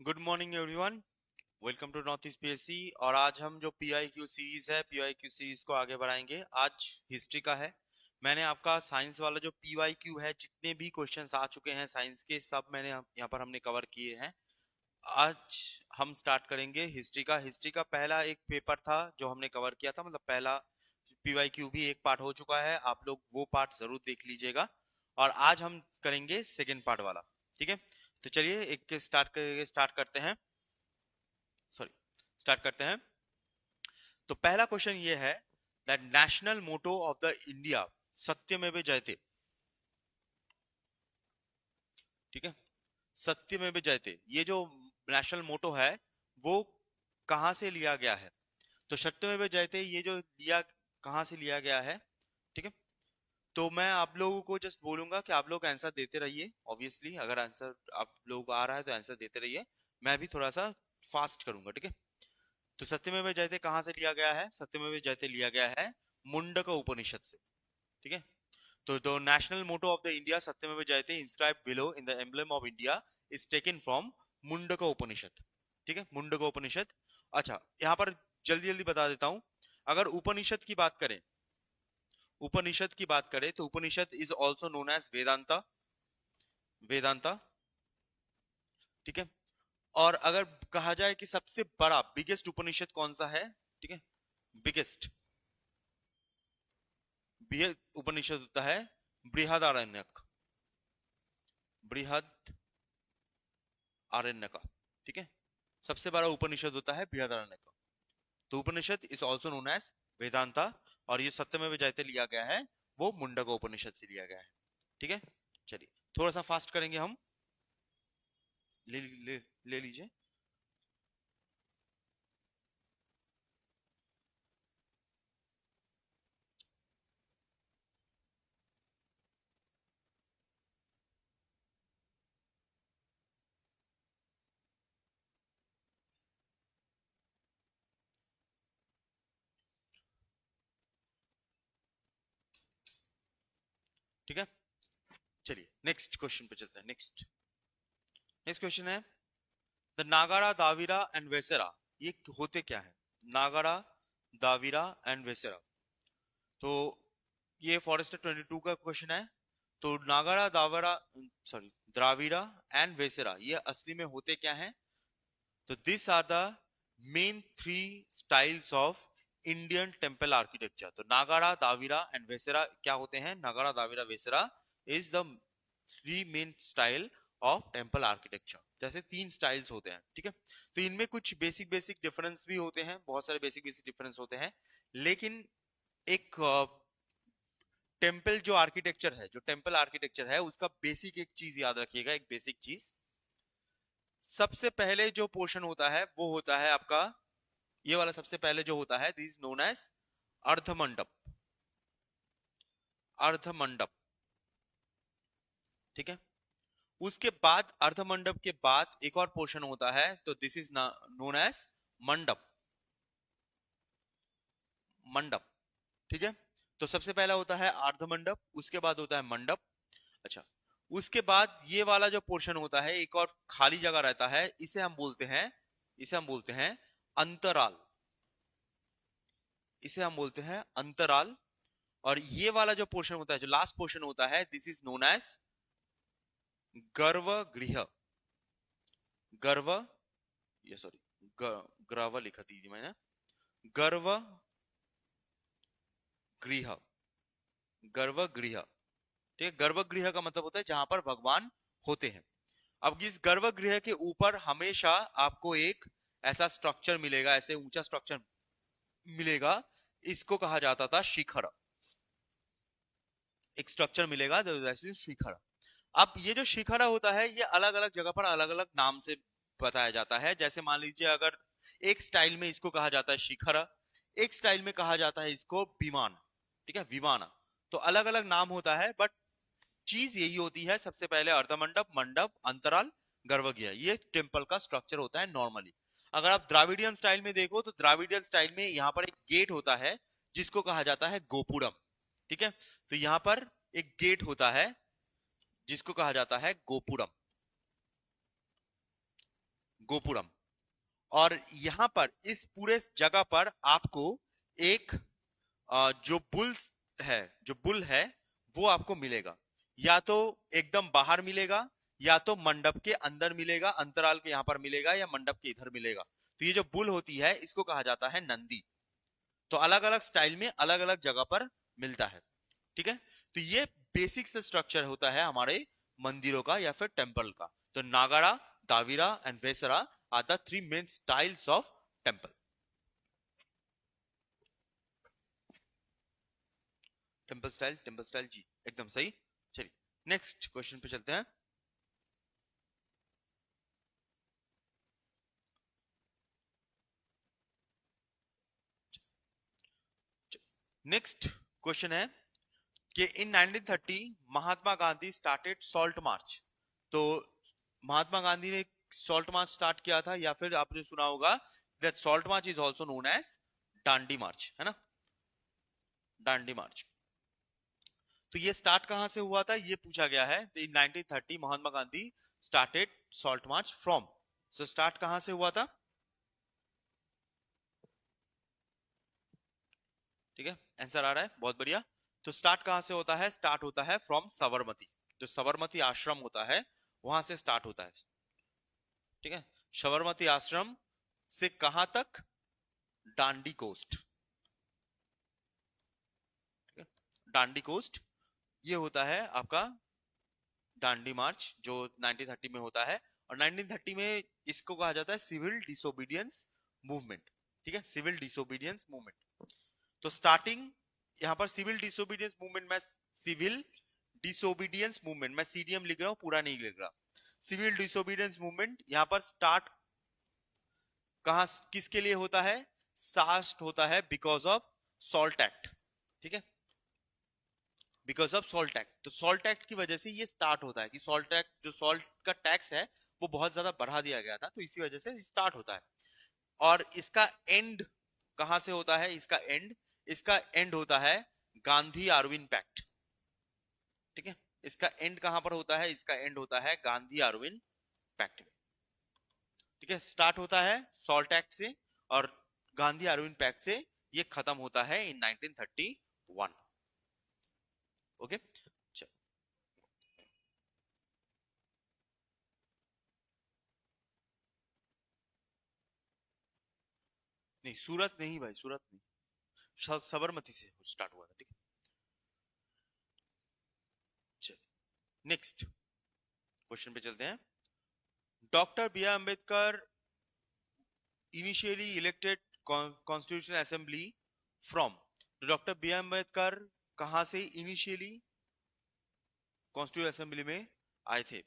Good morning everyone. Welcome to north east PSC. और आज हम जो पीआईक्यू सीरीज है, पीआईक्यू सीरीज को आगे बढ़ाएंगे। आज हिस्ट्री का है। मैंने आपका साइंस वाला जो पीवाईक्यू है, जितने भी क्वेश्चंस आ चुके हैं साइंस के, सब मैंने यहाँ पर हमने कवर किए हैं। आज हम स्टार्ट करेंगे हिस्ट्री का। हिस्ट्री का पहला एक पेपर था जो हमने कवर किया था, मतलब पहला पीवाईक्यू भी एक पार्ट हो चुका है। आप लोग वो पार्ट जरूर देख लीजिएगा। और आज हम करेंगे सेकेंड पार्ट वाला। ठीक है, तो चलिए एक स्टार्ट करते हैं। सॉरी, स्टार्ट करते हैं। तो पहला क्वेश्चन ये है that national motto of the India Satyameva Jayate. ठीक है, सत्यमेव जयते, ये जो नेशनल मोटो है वो कहां से लिया गया है? तो सत्यमेव जयते ये जो लिया, कहां से लिया गया है? ठीक है, तो मैं आप लोगों को जस्ट बोलूंगा कि आप लोग आंसर देते रहिए। ऑब्वियसली अगर आंसर आप लोगों को आ रहा है तो आंसर देते रहिए। मैं भी थोड़ा सा फास्ट करूंगा। ठीक है, तो सत्यमेव जयते कहां से लिया गया है? सत्यमेव जयते लिया गया है मुंडक उपनिषद से। ठीक है, तो the national motto of the India Satyameva Jayate inscribed below in the emblem of India is taken from Mundaka Upanishad. ठीक है, मुंडक उपनिषद। अच्छा, यहाँ पर जल्दी जल्दी बता देता हूं। अगर उपनिषद की बात करें, उपनिषद की बात करें तो Upanishad is also known as Vedanta. Vedanta, ठीक है। और अगर कहा जाए कि सबसे बड़ा बिगेस्ट उपनिषद कौन सा है? ठीक है, बिगेस्ट उपनिषद होता है बृहदारण्यक। बृहद आरण्यक। ठीक है, सबसे बड़ा उपनिषद होता है बृहदारण्यक। तो Upanishad is also known as Vedanta. और ये सत्यमेव जयते लिया गया है वो मुंडक उपनिषद से लिया गया है। ठीक है, चलिए थोड़ा सा फास्ट करेंगे हम। ले लीजिए। ठीक है, चलिए नेक्स्ट क्वेश्चन पे चलते हैं। नेक्स्ट नेक्स्ट क्वेश्चन है द नागारा, दाविरा एंड वेसेरा, ये होते क्या है? नागारा, दाविरा एंड वेसेरा। तो ये फॉरेस्टर 22 का क्वेश्चन है। तो नागारा, दावरा, सॉरी, द्राविड़ा एंड वेसेरा ये असली में होते क्या हैं? तो this are the main three styles of Indian temple architecture. तो नागारा, दाविरा एंड वेसेरा क्या होते हैं? Nagara, Dravida, Vesara is the three main style of temple architecture. जैसे तीन स्टाइल्स होते हैं। ठीक है, तो इनमें कुछ बेसिक बेसिक डिफरेंस भी होते हैं, बहुत सारे बेसिक बेसिक डिफरेंस होते हैं। लेकिन एक टेम्पल जो आर्किटेक्चर है, जो टेम्पल आर्किटेक्चर है उसका बेसिक एक चीज याद रखिएगा, एक बेसिक चीज। सबसे पहले जो पोर्शन होता है वो होता है आपका ये वाला। सबसे पहले जो होता है दिस नोन एज अर्धमंडप। अर्धमंडप, ठीक है। उसके बाद अर्धमंडप के बाद एक और पोर्शन होता है, तो दिस इज नोन एज मंडप। मंडप, ठीक है। तो सबसे पहला होता है अर्धमंडप, उसके बाद होता है मंडप। अच्छा, उसके बाद ये वाला जो पोर्शन होता है, एक और खाली जगह रहता है, इसे हम बोलते हैं अंतराल। इसे हम बोलते हैं अंतराल। और ये वाला जो पोर्शन होता है, जो लास्ट पोर्शन होता है, दिस इज नोन एज गर्भगृह। गर्भ, ये सॉरी, ग्रह लिखा थी मैंने, गर्भगृह। गर्भगृह, ठीक है। गर्भगृह का मतलब होता है जहां पर भगवान होते हैं। अब इस गर्भगृह के ऊपर हमेशा आपको एक ऐसा स्ट्रक्चर मिलेगा, ऐसे ऊंचा स्ट्रक्चर मिलेगा, इसको कहा जाता था शिखर। एक स्ट्रक्चर मिलेगा, शिखर। अब ये जो शिखर होता है ये अलग अलग जगह पर अलग अलग नाम से बताया जाता है। जैसे मान लीजिए, अगर एक स्टाइल में इसको कहा जाता है शिखर, एक स्टाइल में कहा जाता है इसको विमान। ठीक है, विमाना। तो अलग अलग नाम होता है, बट चीज यही होती है। सबसे पहले अर्धमंडप, मंडप, अंतराल, गर्भगृह, ये टेम्पल का स्ट्रक्चर होता है नॉर्मली। अगर आप द्राविडियन स्टाइल में देखो तो द्राविडियन स्टाइल में यहाँ पर एक गेट होता है जिसको कहा जाता है गोपुरम। ठीक है, तो यहाँ पर एक गेट होता है जिसको कहा जाता है गोपुरम। गोपुरम। और यहां पर इस पूरे जगह पर आपको एक जो बुल है वो आपको मिलेगा, या तो एकदम बाहर मिलेगा या तो मंडप के अंदर मिलेगा, अंतराल के यहां पर मिलेगा या मंडप के इधर मिलेगा। तो ये जो बुल होती है इसको कहा जाता है नंदी। तो अलग अलग स्टाइल में अलग अलग जगह पर मिलता है, ठीक है। तो ये बेसिक से स्ट्रक्चर होता है हमारे मंदिरों का या फिर टेम्पल का। तो Nagara, Dravida and Vesara are the three main styles of temple. Temple style जी, एकदम सही। चलिए नेक्स्ट क्वेश्चन पे चलते हैं। नेक्स्ट क्वेश्चन है कि इन 1930 महात्मा गांधी स्टार्टेड सॉल्ट मार्च। तो महात्मा गांधी ने सॉल्ट मार्च स्टार्ट किया था, या फिर आपने सुना होगा that salt march is also known as Dandi march, है ना, डांडी मार्च। तो ये स्टार्ट कहां से हुआ था ये पूछा गया है। तो in 1930 Mahatma Gandhi started salt march from. So start कहां से हुआ था, ठीक है, आंसर आ रहा है, बहुत बढ़िया। तो स्टार्ट कहां से होता है, स्टार्ट होता है फ्रॉम साबरमती। जो साबरमती आश्रम होता है वहां से स्टार्ट होता है, ठीक है। साबरमती आश्रम से कहां तक, डांडी कोस्ट, ठीक है, डांडी कोस्ट ये होता है आपका डांडी मार्च जो 1930 में होता है। और 1930 में इसको कहा जाता है सिविल डिसोबीडियंस मूवमेंट, ठीक है, सिविल डिसोबीडियंस मूवमेंट। तो स्टार्टिंग यहां पर सिविल डिसोबीडियंस मूवमेंट में, सिविल डिसोबीडियंस मूवमेंट मैं सीडीएम लिख रहा हूं, पूरा नहीं लिख रहा। सिविल डिसोबीडियंस मूवमेंट यहां पर स्टार्ट कहां किसके लिए होता है, स्टार्ट होता है बिकॉज ऑफ सॉल्ट एक्ट, ठीक है, बिकॉज ऑफ सॉल्ट एक्ट। तो सॉल्ट एक्ट की वजह से ये स्टार्ट होता है कि सॉल्ट एक्ट, जो सॉल्ट का टैक्स है वो बहुत ज्यादा बढ़ा दिया गया था, तो इसी वजह से स्टार्ट होता है। और इसका एंड कहां से होता है, इसका एंड होता है गांधी आरविन पैक्ट, ठीक है। इसका एंड कहां पर होता है, इसका एंड होता है गांधी आरविन पैक्ट, ठीक है। स्टार्ट होता है सॉल्ट एक्ट से और गांधी आरविन पैक्ट से ये खत्म होता है इन 1931। ओके, नहीं सूरत नहीं भाई, सूरत नहीं, साबरमती से स्टार्ट हुआ था, ठीक है। चलिए नेक्स्ट क्वेश्चन पे चलते हैं। Doctor B R Ambedkar initially elected constitutional assembly from. Doctor B R Ambedkar कहां से इनिशियली कॉन्स्टिट्यूशनल असेंबली में आए थे,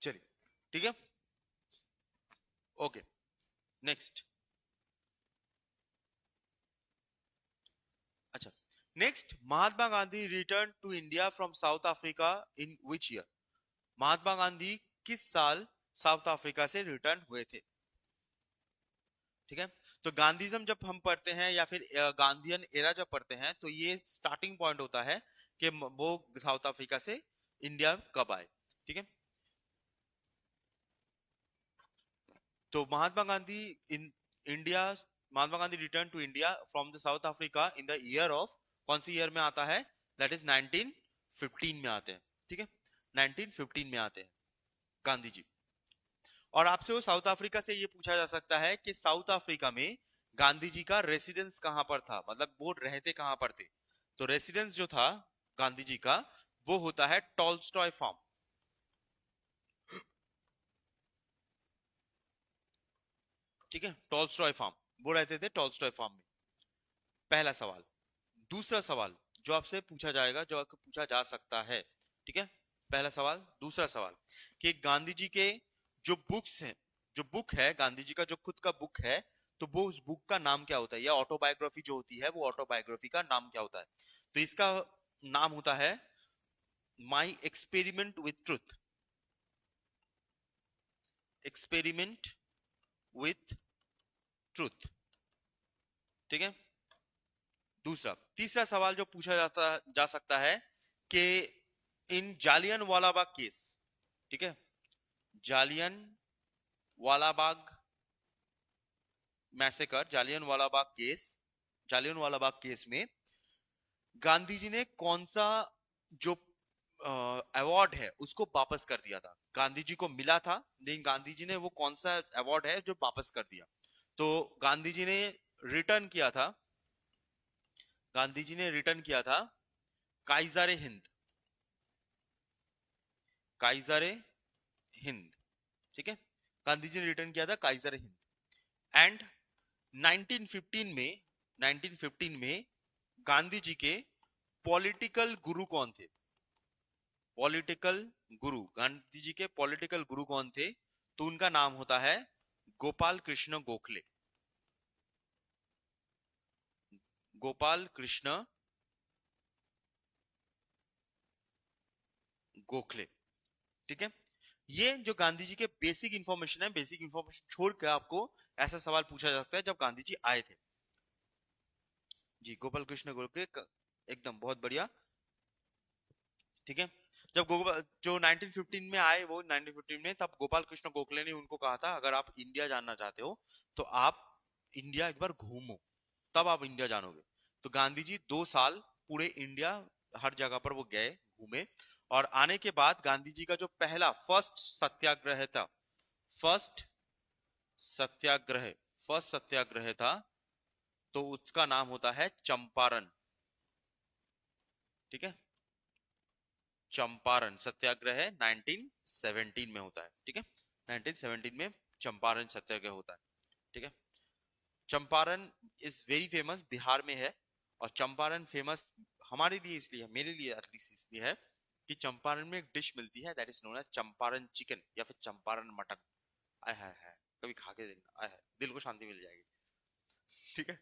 चलिए ठीक है, ओके नेक्स्ट। अच्छा next, Mahatma Gandhi return to India from South Africa in which year? Mahatma Gandhi किस साल साउथ अफ्रीका से रिटर्न हुए थे? ठीक है, तो गांधीज्म जब हम पढ़ते हैं या फिर गांधीयन एरा जब पढ़ते हैं तो ये स्टार्टिंग पॉइंट होता है कि वो साउथ अफ्रीका से इंडिया कब आए। ठीक है, तो Mahatma Gandhi in India, Mahatma Gandhi return to India from the South Africa in the year of, कौन सी ईयर में आता है? दैट इज 1915 में आते हैं। ठीक है, 1915 में आते हैं गांधी जी। और आपसे वो साउथ अफ्रीका से ये पूछा जा सकता है कि साउथ अफ्रीका में गांधी जी का रेसिडेंस कहां पर था, मतलब वो रहते कहां पर थे? तो रेसिडेंस जो था गांधी जी का वो होता है टॉल्स्टॉय फार्म। ठीक है, टॉल्स्टॉय फार्म, वो रहते थे टॉल्स्टॉय फार्म में। पहला सवाल। दूसरा सवाल जो आपसे पूछा जाएगा, जो आपको पूछा जा सकता है, ठीक है, पहला सवाल। दूसरा सवाल कि गांधी जी के जो बुक्स हैं, जो बुक है गांधी जी का जो खुद का बुक है, तो वो उस बुक का नाम क्या होता है? या ऑटोबायोग्राफी जो होती है वो ऑटोबायोग्राफी का नाम क्या होता है? तो इसका नाम होता है my experiment with truth. Experiment with truth. ठीक है, दूसरा। तीसरा सवाल जो पूछा जा सकता है कि इन जालियन वाला बाग केस, ठीक है, जालियन वाला बाग मैसेकर, जालियन वाला बाग केस, जालियन वाला बाग केस में गांधी जी ने कौन सा जो अवार्ड है उसको वापस कर दिया था? गांधी जी को मिला था लेकिन गांधी जी ने वो कौन सा अवार्ड है जो वापस कर दिया? तो गांधी जी ने रिटर्न किया था, गांधी जी ने रिटर्न किया था काइजर हिंद, काइजर हिंद। ठीक है, गांधी जी ने रिटर्न किया था काइजर हिंद। एंड 1915 में, 1915 में गांधी जी के पॉलिटिकल गुरु कौन थे? पॉलिटिकल गुरु, गांधी जी के पॉलिटिकल गुरु कौन थे? तो उनका नाम होता है गोपाल कृष्ण गोखले। गोपाल कृष्ण गोखले। ठीक है, ये जो गांधी जी के बेसिक इंफॉर्मेशन है, बेसिक इंफॉर्मेशन छोड़ के आपको ऐसा सवाल पूछा जा सकता है जब गांधी जी आए थे। जी, गोपाल कृष्ण गोखले, एकदम बहुत बढ़िया। ठीक है, जब गोपाल जो 1915 में आए, वो 1915 में, तब गोपाल कृष्ण गोखले ने उनको कहा था अगर आप इंडिया जानना चाहते हो तो आप इंडिया एक बार घूमो, तब आप इंडिया जानोगे। तो गांधी जी 2 साल पूरे इंडिया हर जगह पर वो गए, घूमे। और आने के बाद गांधी जी का जो पहला फर्स्ट सत्याग्रह था, फर्स्ट सत्याग्रह, फर्स्ट सत्याग्रह था, तो उसका नाम होता है चंपारण। ठीक है, चंपारण सत्याग्रह 1917 में होता है। ठीक है, 1917 में चंपारण सत्याग्रह होता है। ठीक है, Champaran is very famous, Bihar में है। और चंपारण फेमस हमारे लिए इसलिए है, मेरे लिए एटलीस्ट इसलिए है कि चंपारण में एक डिश मिलती है that is known as Champaran chicken या फिर चंपारण मटन। आय हाय हाय, कभी खा के देखना, आय हाय, दिल को शांति मिल जाएगी। ठीक है,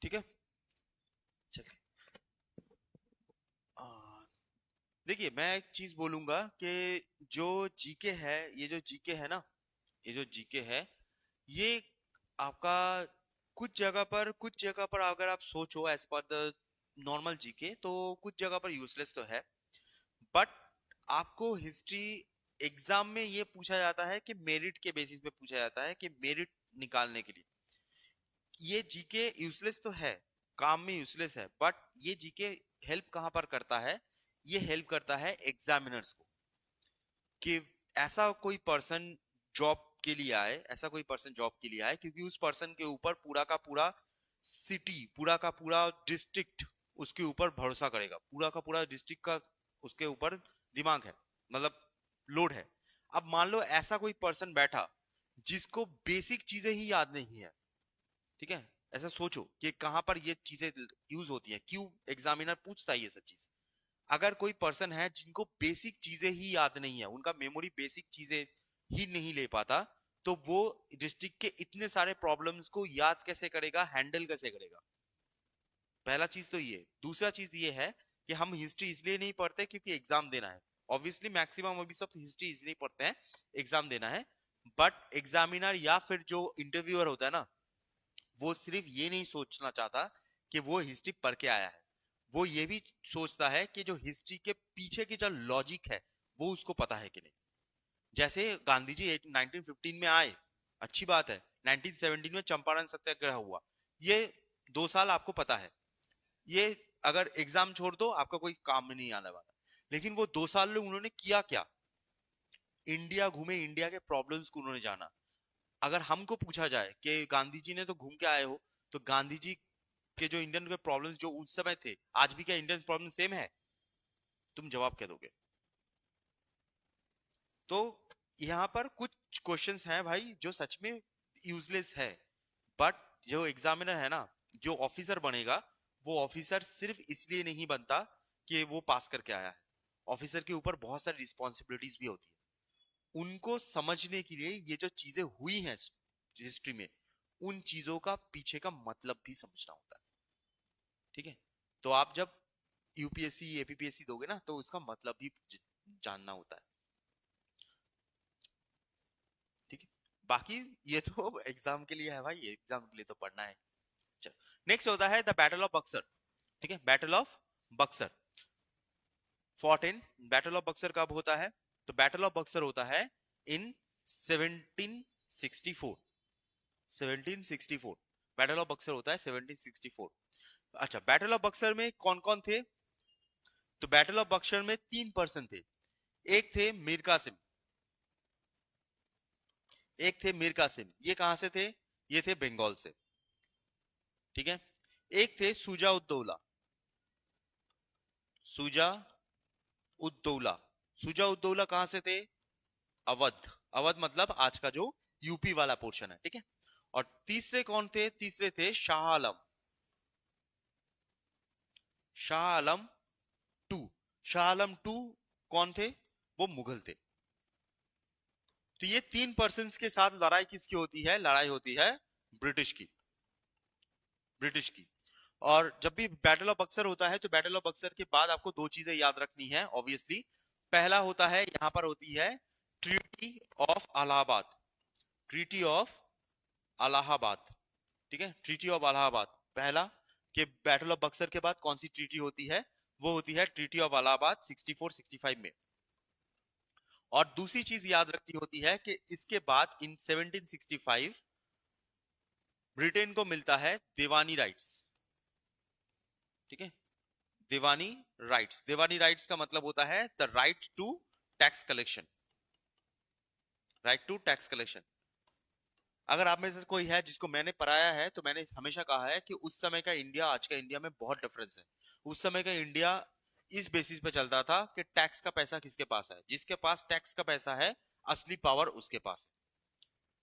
ठीक है, चलिए। देखिए मैं एक चीज बोलूंगा कि जो जीके है, ये जो जीके है ना, ये जो जीके है, ये आपका कुछ जगह पर अगर आप सोचो as per the normal GK तो कुछ जगह पर यूजलेस तो है। बट आपको हिस्ट्री एग्जाम में ये पूछा जाता है कि मेरिट के बेसिस पे पूछा जाता है कि मेरिट निकालने के लिए ये जीके यूजलेस तो है, काम में यूजलेस है, बट ये जीके हेल्प कहां पर करता है? ये हेल्प करता है एग्जामिनर्स को कि ऐसा कोई पर्सन जॉब के लिए आए, ऐसा कोई पर्सन जॉब के लिए आए, क्योंकि उस पर्सन के ऊपर पूरा का पूरा सिटी, पूरा का पूरा डिस्ट्रिक्ट उसके ऊपर भरोसा करेगा, पूरा का पूरा डिस्ट्रिक्ट का उसके ऊपर दिमाग है, मतलब लोड है। अब मान लो ऐसा कोई पर्सन बैठा जिसको बेसिक चीजें ही याद नहीं है, ठीक है, ऐसा सोचो कि कहां पर ये चीजें यूज होती हैं, क्यों एग्जामिनर पूछता है ये सब चीज। अगर कोई पर्सन है जिनको बेसिक चीजें ही याद नहीं है, उनका मेमोरी बेसिक चीजें ही नहीं ले पाता, तो वो डिस्ट्रिक्ट के इतने सारे प्रॉब्लम्स को याद कैसे करेगा, हैंडल कैसे करेगा। पहला चीज तो ये। दूसरा चीज ये है कि हम हिस्ट्री इसलिए नहीं पढ़ते क्योंकि एग्जाम देना है। ऑब्वियसली मैक्सिमम अभी सब हिस्ट्री इसलिए पढ़ते हैं, एग्जाम देना है। बट एग्जामिनर या फिर जो इंटरव्यूअर होता है ना, वो सिर्फ ये नहीं सोचना चाहता कि वो हिस्ट्री पढ़ के आया है, वो ये भी सोचता है कि जो हिस्ट्री के पीछे की जो लॉजिक है वो उसको पता है कि नहीं। जैसे गांधी जी 1915 में आए, अच्छी बात है, 1917 में चंपारण सत्याग्रह हुआ, ये 2 साल आपको पता है, ये अगर एग्जाम छोड़ दो आपका कोई काम में नहीं आने वाला। लेकिन वो 2 साल में उन्होंने किया क्या, इंडिया घूमे, इंडिया के प्रॉब्लम्स को उन्होंने जाना। अगर हमको पूछा जाए कि गांधी जी ने तो घूम के आए हो, तो गांधी जी के जो इंडियन के प्रॉब्लम्स जो उस समय थे, आज भी क्या इंडियन प्रॉब्लम सेम है? तुम जवाब क्या दोगे? तो यहाँ पर कुछ क्वेश्चंस हैं भाई जो सच में यूजलेस है, बट जो एग्जामिनर है ना, जो ऑफिसर बनेगा, वो ऑफिसर सिर्फ इसलिए नहीं बनता कि वो पास करके आया है। ऑफिसर के ऊपर बहुत सारी रिस्पॉन्सिबिलिटीज भी होती है। उनको समझने के लिए ये जो चीजें हुई हैं हिस्ट्री में, उन चीजों का पीछे का मतलब भी समझना होता है, ठीक है। तो आप जब यूपीएससी एपीपीएससी दोगे ना, तो उसका मतलब भी जानना होता है, ठीक है। बाकी ये तो एग्जाम के लिए है भाई, एग्जाम के लिए तो पढ़ना है। चलो नेक्स्ट होता है द बैटल ऑफ बक्सर, ठीक है, battle of Buxar. 14 battle of Buxar कब होता है? तो बैटल ऑफ बक्सर होता है इन 1764, 1764 बैटल ऑफ बक्सर होता है 1764। अच्छा, बैटल ऑफ बक्सर में कौन कौन थे? तो बैटल ऑफ बक्सर में 3 पर्सन थे। एक थे मीर कासिम, एक थे मीर कासिम, ये कहां से थे? ये थे बंगाल से, ठीक है। एक थे सुजा उद्दौला, सुजा उद्दौला, सुजा उद्दौला कहां से थे? अवध, अवध मतलब आज का जो यूपी वाला पोर्शन है, ठीक है। और तीसरे कौन थे? तीसरे थे शाह आलम, शाह आलम टू, शाह आलम टू कौन थे? वो मुगल थे। तो ये 3 पर्सन के साथ लड़ाई किसकी होती है? लड़ाई होती है ब्रिटिश की, ब्रिटिश की। और जब भी बैटल ऑफ बक्सर होता है, तो बैटल ऑफ बक्सर के बाद आपको 2 चीजें याद रखनी है ऑब्वियसली। पहला होता है, यहां पर होती है treaty of Allahabad, treaty of Allahabad, ठीक है, ट्रीटी ऑफ अलाहाबाद पहला। कि बैटल ऑफ बक्सर के बाद कौन सी ट्रीटी होती है? वो होती है ट्रीटी ऑफ अलाहाबाद 64-65 में। और दूसरी चीज याद रखनी होती है कि इसके बाद इन 1765 ब्रिटेन को मिलता है दीवानी राइट्स, ठीक है, दीवानी राइट्स। दीवानी राइट्स का मतलब होता है the right to tax collection, right to tax collection. अगर आप में से कोई है जिसको मैंने पढ़ाया है, तो मैंने हमेशा कहा है कि उस समय का इंडिया आज का इंडिया में बहुत डिफरेंस है। उस समय का इंडिया इस बेसिस पे चलता था कि टैक्स का पैसा किसके पास है, जिसके पास टैक्स का पैसा है असली पावर उसके पास है,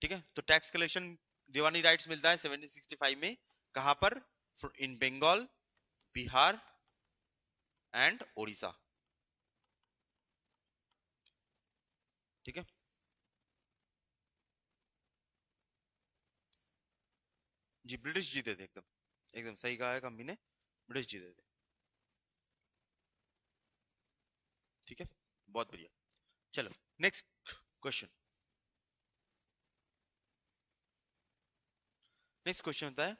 ठीक है। तो टैक्स कलेक्शन दीवानी राइट्स मिलता है 1765 में, कहां पर? इन बंगाल, बिहार एंड ओडिशा, ठीक है। जी ब्रिटिश जीते थे, एकदम एकदम सही कहा है कम्बी ने, ब्रिटिश जीते थे, ठीक है, बहुत बढ़िया। चलो नेक्स्ट क्वेश्चन, नेक्स्ट क्वेश्चन होता है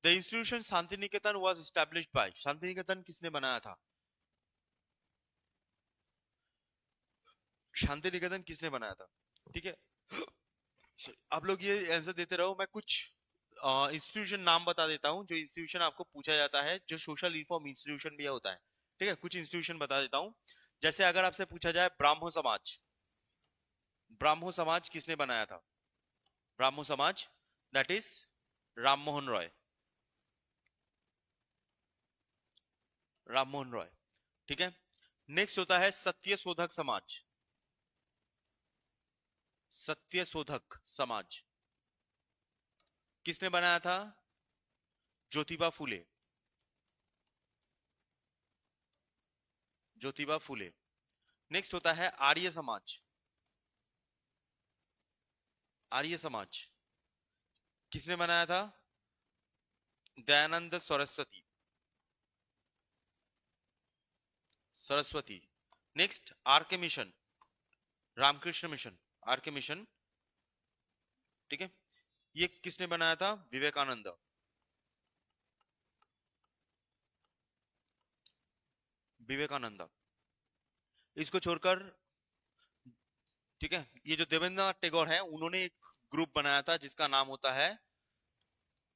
the institution Shanti Niketan was established by, Shanti Niketan किसने बनाया था? शांति निकेतन किसने बनाया था, ठीक है। आप लोग ये आंसर देते रहो, मैं कुछ इंस्टीट्यूशन नाम बता देता हूँ, जो इंस्टीट्यूशन आपको पूछा जाता है, जो सोशल रिफॉर्म इंस्टीट्यूशन भी होता है, ठीक है। कुछ इंस्टीट्यूशन बता देता हूँ। जैसे अगर आपसे पूछा जाए ब्राह्मो समाज, ब्राह्मो समाज किसने बनाया था? ब्राह्मो समाज दैट इज राम मोहन रॉय, राम मोहन रॉय। ठीक है, नेक्स्ट होता है सत्य शोधक समाज। सत्य शोधक समाज किसने बनाया था? ज्योतिबा फूले। ज्योतिबा फूले। नेक्स्ट होता है आर्य समाज। आर्य समाज किसने बनाया था? दयानंद सरस्वती। सरस्वती। नेक्स्ट आर के मिशन, रामकृष्ण मिशन, आर के मिशन। ठीक है, ये किसने बनाया था? विवेकानंद। विवेकानंद। इसको छोड़कर, ठीक है, ये जो देवेंद्रनाथ टैगोर है उन्होंने एक ग्रुप बनाया था जिसका नाम होता है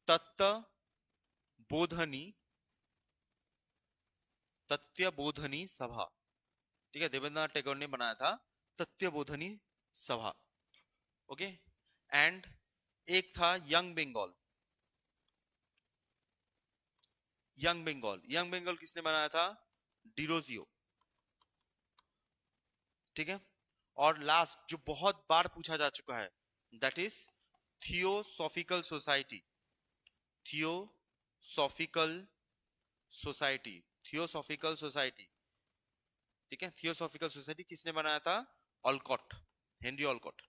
तत्व बोधनी, तथ्य बोधनी सभा। ठीक है, देवेंद्रनाथ टैगोर ने बनाया था तथ्य बोधनी सभा। ओके, एंड एक था young Bengal. Young Bengal, young Bengal किसने बनाया था? डिरोजियो। ठीक है, और लास्ट जो बहुत बार पूछा जा चुका है, that is theosophical society. Theosophical society, theosophical society. ठीक है, थियोसॉफिकल सोसाइटी किसने बनाया था? Olcott, Henry Olcott.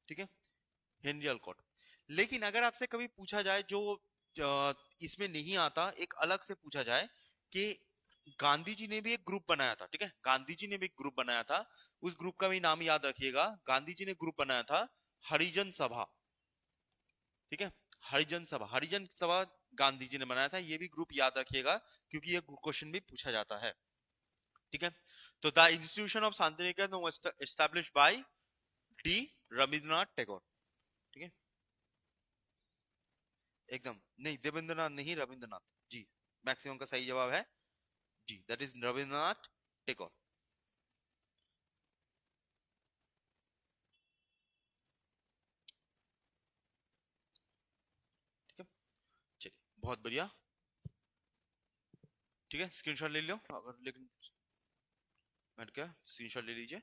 ठीक है, हेनरी ऑलकॉट। लेकिन अगर आपसे कभी पूछा जाए जो इसमें नहीं आता, एक अलग से पूछा जाए कि गांधी जी ने भी एक ग्रुप बनाया था। ठीक है, गांधी जी ने भी एक ग्रुप बनाया था, उस ग्रुप का भी नाम याद रखिएगा। गांधी जी ने ग्रुप बनाया था हरिजन सभा। ठीक है, हरिजन सभा, हरिजन सभा गांधी जी ने बनाया था, ये भी ग्रुप याद रखिएगा क्योंकि ये क्वेश्चन भी पूछा जाता है। ठीक है, तो the institution of Shantiniketan was established by D Rabindranath Tagore. ठीक है, एकदम नहीं, देवेंद्रनाथ नहीं, रविंद्रनाथ जी मैक्सिमम का सही जवाब है जी, दैट इज रविंद्रनाथ टैगोर। ठीक है, चलिए बहुत बढ़िया। ठीक है, स्क्रीनशॉट ले लो अगर, लेकिन बैठ गया, स्क्रीनशॉट ले लीजिए।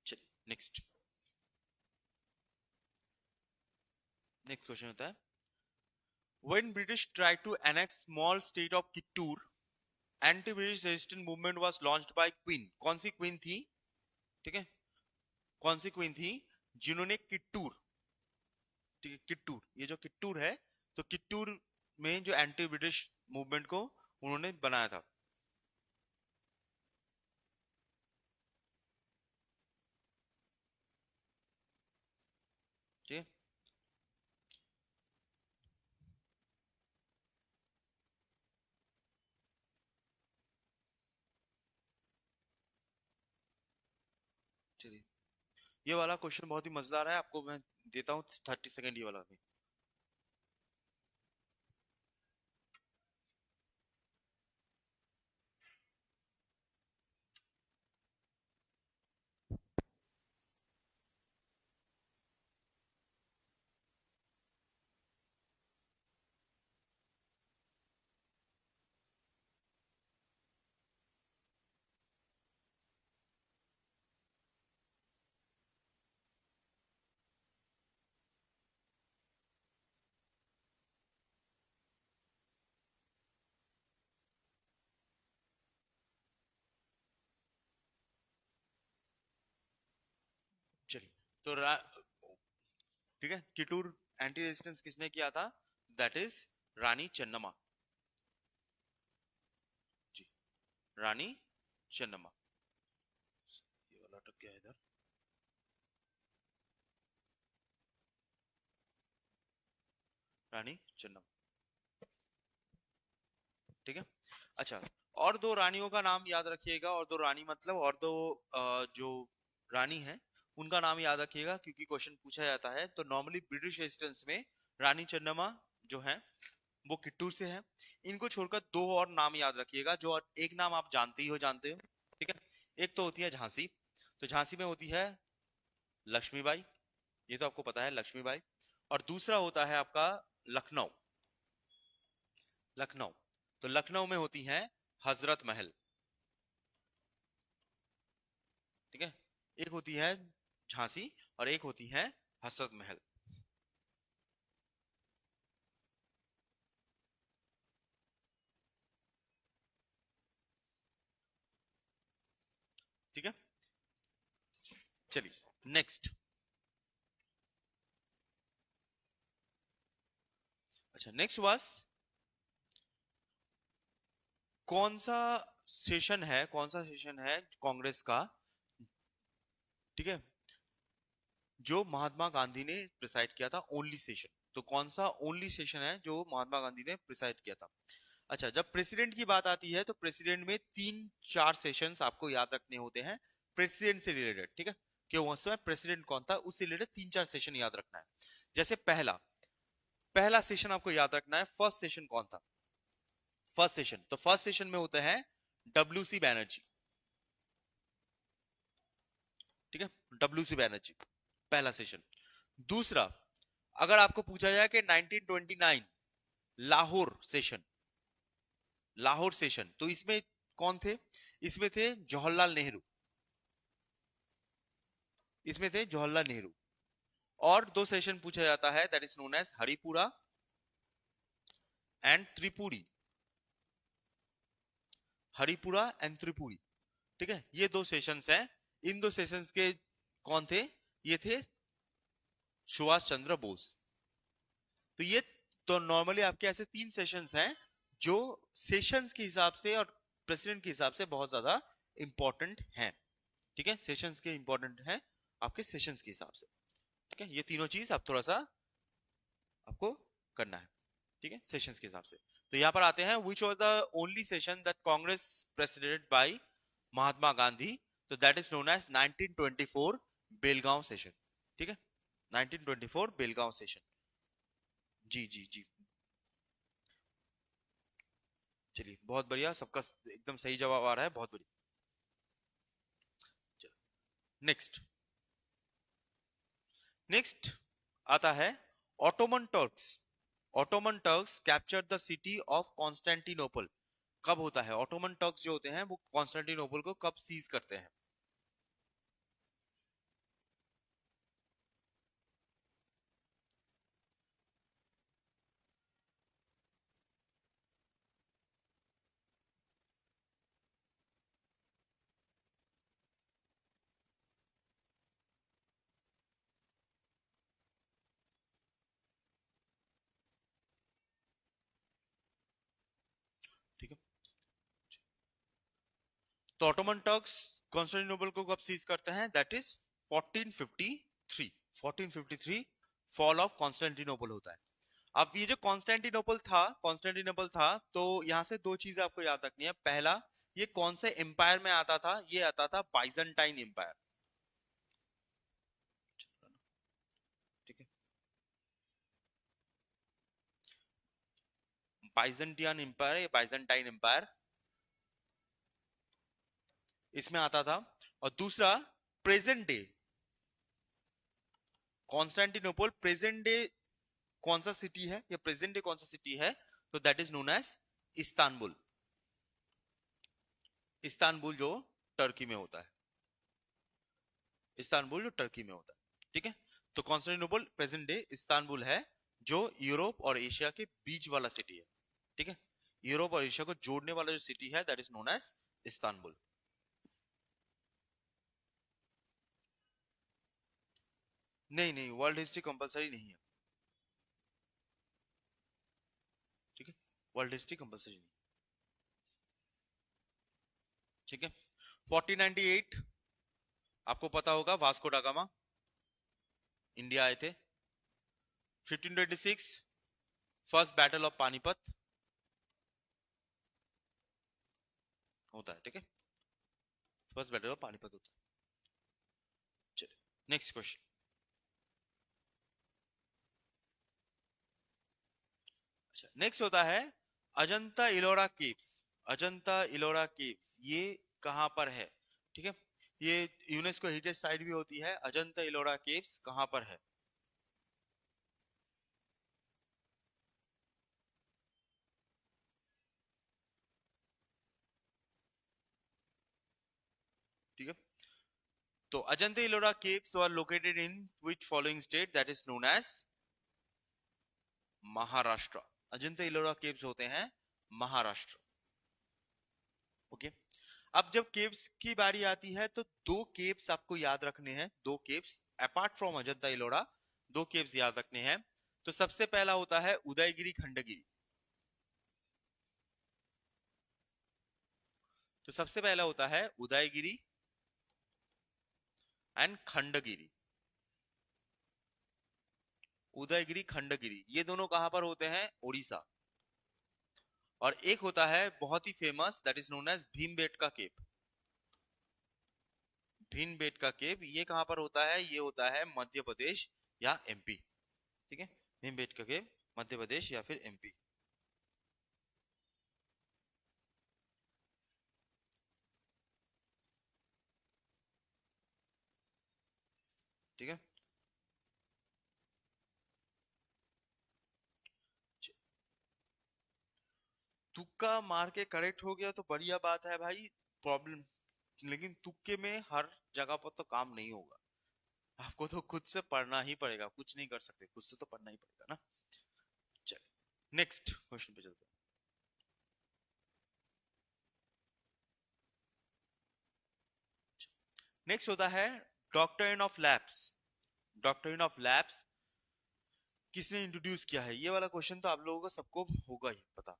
चलिए नेक्स्ट, नेक्स्ट क्वेश्चन होता है when British tried to annex small state of Kittur, anti-British resistance movement was launched by Queen। कौन सी क्वीन थी? ठीक है, कौन सी क्वीन थी जिन्होंने किट्टूर, ठीक है, किट्टूर, ये जो किट्टूर है, तो किट्टूर में जो एंटी ब्रिटिश मूवमेंट को उन्होंने बनाया था। ठीक है, चलिए ये वाला क्वेश्चन बहुत ही मजेदार है, आपको मैं देता हूँ 30 सेकेंड ये वाला भी। चलिए, तो ठीक है, किटूर एंटी रेजिस्टेंस किसने किया था? दैट इज रानी चन्नम्मा जी, रानी चन्नम्मा। ये वाला अटक गया इधर। रानी चन्नम्मा। ठीक है, अच्छा, और दो रानियों का नाम याद रखिएगा, और दो रानी मतलब और दो जो रानी है उनका नाम याद रखिएगा क्योंकि क्वेश्चन पूछा जाता है। तो नॉर्मली ब्रिटिश रेजिस्टेंस में रानी चन्नम्मा जो है वो किट्टूर से है। इनको छोड़कर दो और नाम याद रखिएगा, जो एक नाम आप जानते ही हो, जानते हो। ठीक है, एक तो होती है झांसी, तो झांसी में होती है लक्ष्मीबाई, ये तो आपको पता है लक्ष्मीबाई। और दूसरा होता है आपका लखनऊ। लखनऊ, तो लखनऊ में होती हैं हजरत महल, ठीक है। एक होती है झांसी और एक होती है हजरत महल। ठीक है, चलिए नेक्स्ट। अच्छा, नेक्स्ट वाज कौन सा कौन सा सेशन है कांग्रेस का, ठीक है, जो महात्मा गांधी ने प्रिसाइड किया था, ओनली सेशन। तो कौन सा ओनली सेशन है जो महात्मा गांधी ने प्रिसाइड किया था? अच्छा, जब प्रेसिडेंट की बात आती है तो प्रेसिडेंट में 3-4 सेशंस आपको याद रखने होते हैं प्रेसिडेंट से रिलेटेड, ठीक है, कि उस समय प्रेसिडेंट कौन था उससे रिलेटेड 3-4 सेशन याद रखना है। जैसे पहला पहला सेशन आपको याद रखना है, फर्स्ट सेशन कौन था? फर्स्ट सेशन, तो फर्स्ट सेशन में होता है डब्ल्यू सी बैनर्जी, ठीक है, डब्ल्यू सी बैनर्जी पहला सेशन। दूसरा, अगर आपको पूछा जाए कि 1929 लाहौर सेशन, लाहौर सेशन, तो इसमें कौन थे? इसमें थे जवाहरलाल नेहरू, इसमें थे जवाहरलाल नेहरू। और दो सेशन पूछा जाता है, that is known as Haripura and Tripuri, Haripura and Tripuri, ठीक है, ये दो सेशंस हैं। इन दो सेशंस के कौन थे? ये थे सुभाष चंद्र बोस। तो ये तो नॉर्मली आपके ऐसे 3 सेशंस हैं जो सेशंस के हिसाब से और प्रेसिडेंट के हिसाब से बहुत ज्यादा इंपॉर्टेंट हैं, ठीक है, सेशंस के इंपॉर्टेंट हैं आपके सेशंस के हिसाब से, ठीक है। ये तीनों चीज आप थोड़ा सा आपको करना है, ठीक है, सेशंस के हिसाब से। तो यहां पर आते हैं, which was the only session that Congress presidented by Mahatma Gandhi, तो that is known as 1924 Belgaum session, ठीक है, 1924 बेलगांव सेशन। जी जी जी, चलिए बहुत बढ़िया, सबका एकदम सही जवाब आ रहा है, बहुत बढ़िया। नेक्स्ट, नेक्स्ट आता है Ottoman Turks. Ottoman Turks capture the city of Constantinople. कब होता है? ऑटोमन टर्क्स जो होते हैं वो कॉन्स्टेंटिनोपल को कब सीज करते हैं? ठीक है, तो ऑटोमन टर्क्स कॉन्स्टेंटिनोपल को कब सीज करते हैं? That is 1453। 1453 fall of Constantinople होता है। अब ये जो कॉन्स्टेंटिनोपल था, तो यहां से दो चीजें आपको याद रखनी है। पहला, ये कौन से एम्पायर में आता था? ये आता था बाइजेंटाइन एम्पायर, ठीक है, बाइजेंटियन एम्पायर, बाइजेंटाइन एम्पायर इसमें आता था। और दूसरा, present day Constantinople, present day कौन सा सिटी है, या प्रेजेंट डे कौन सा सिटी है? तो that is known as Istanbul. Istanbul जो टर्की में होता है, इस्तांबुल जो टर्की में होता है, ठीक है। तो कॉन्स्टेंटिनोपल प्रेजेंट डे इस्तांबुल है, जो यूरोप और एशिया के बीच वाला सिटी है, ठीक है, यूरोप और एशिया को जोड़ने वाला जो सिटी है that is known as Istanbul. नहीं नहीं, वर्ल्ड हिस्ट्री कंपलसरी नहीं है, ठीक है, वर्ल्ड हिस्ट्री कंपलसरी नहीं, ठीक है। 1498 आपको पता होगा, वास्को डा गामा इंडिया आए थे। 1526 फर्स्ट बैटल ऑफ पानीपत होता है, ठीक है, फर्स्ट बैटल ऑफ पानीपत होता है। चलिए नेक्स्ट क्वेश्चन। अच्छा, नेक्स्ट होता है अजंता इलोरा केव्स। अजंता इलोरा केव्स ये कहां पर है? ठीक है, ये यूनेस्को हेरिटेज साइट भी होती है। अजंता इलोरा केव्स कहां पर है? तो Ajanta Ellora caves were located in which following state, that is known as Maharashtra. Ajanta Ellora caves होते हैं महाराष्ट्र। ओके, अब जब केव्स की बारी आती है तो दो केव्स आपको याद रखने हैं, दो caves apart from Ajanta Ellora, दो केव्स याद रखने हैं। तो सबसे पहला होता है उदयगिरी खंडगिरी। तो सबसे पहला होता है उदयगिरी एंड खंडगिरी। उदयगिरी खंडगिरी ये दोनों कहां पर होते हैं, उड़ीसा। और एक होता है बहुत ही famous, that is known as Bhimbetka cave. Bhimbetka cave ये कहां पर होता है, ये होता है मध्य प्रदेश या एमपी। ठीक है, भीमबेटका केव मध्य प्रदेश या फिर एमपी। ठीक है, तुक्का मार के करेक्ट हो गया तो बढ़िया बात है भाई, प्रॉब्लम। लेकिन तुक्के में हर जगह पर तो काम नहीं होगा, आपको तो खुद से पढ़ना ही पड़ेगा, कुछ नहीं कर सकते, खुद से तो पढ़ना ही पड़ेगा ना। चलिए नेक्स्ट क्वेश्चन पे चलते हैं। नेक्स्ट होता है doctrine of lapse. Doctrine of lapse किसने इंट्रोड्यूस किया है, ये वाला क्वेश्चन तो आप लोगों को सबको होगा ही पता।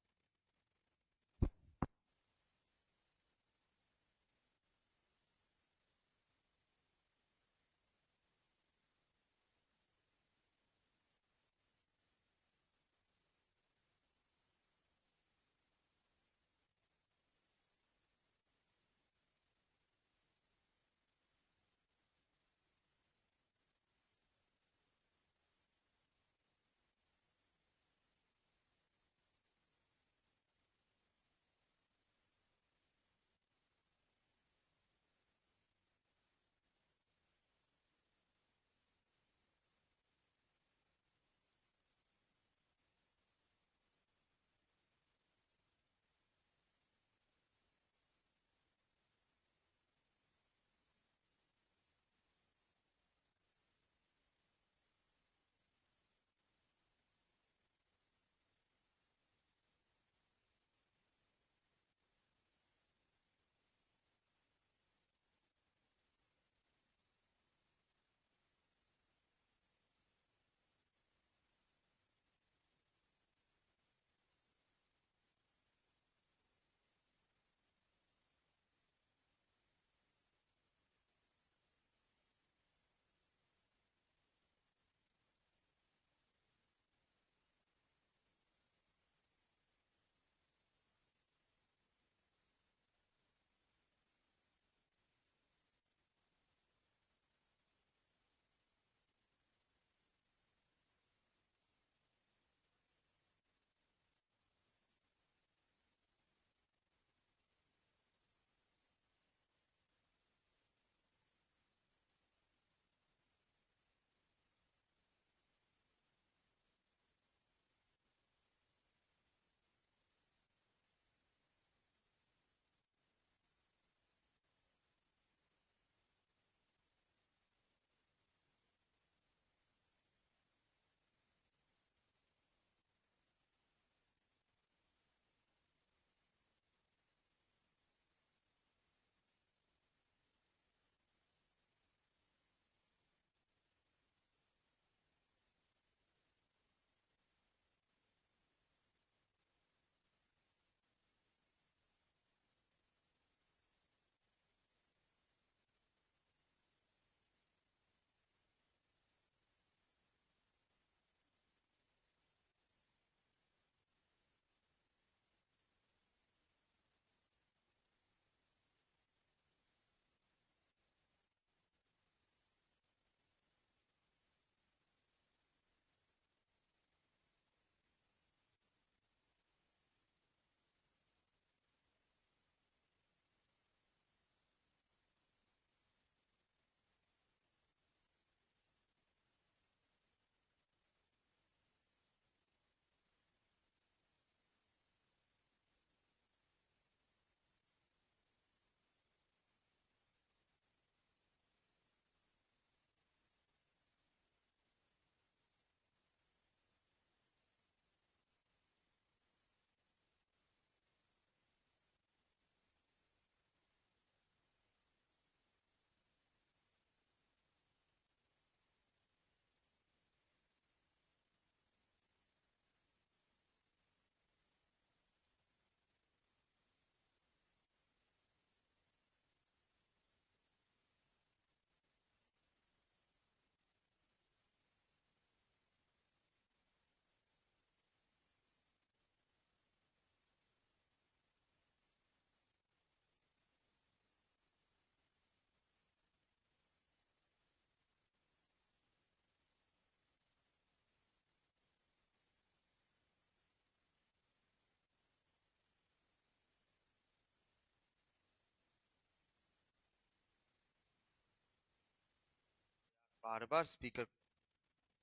बार बार स्पीकर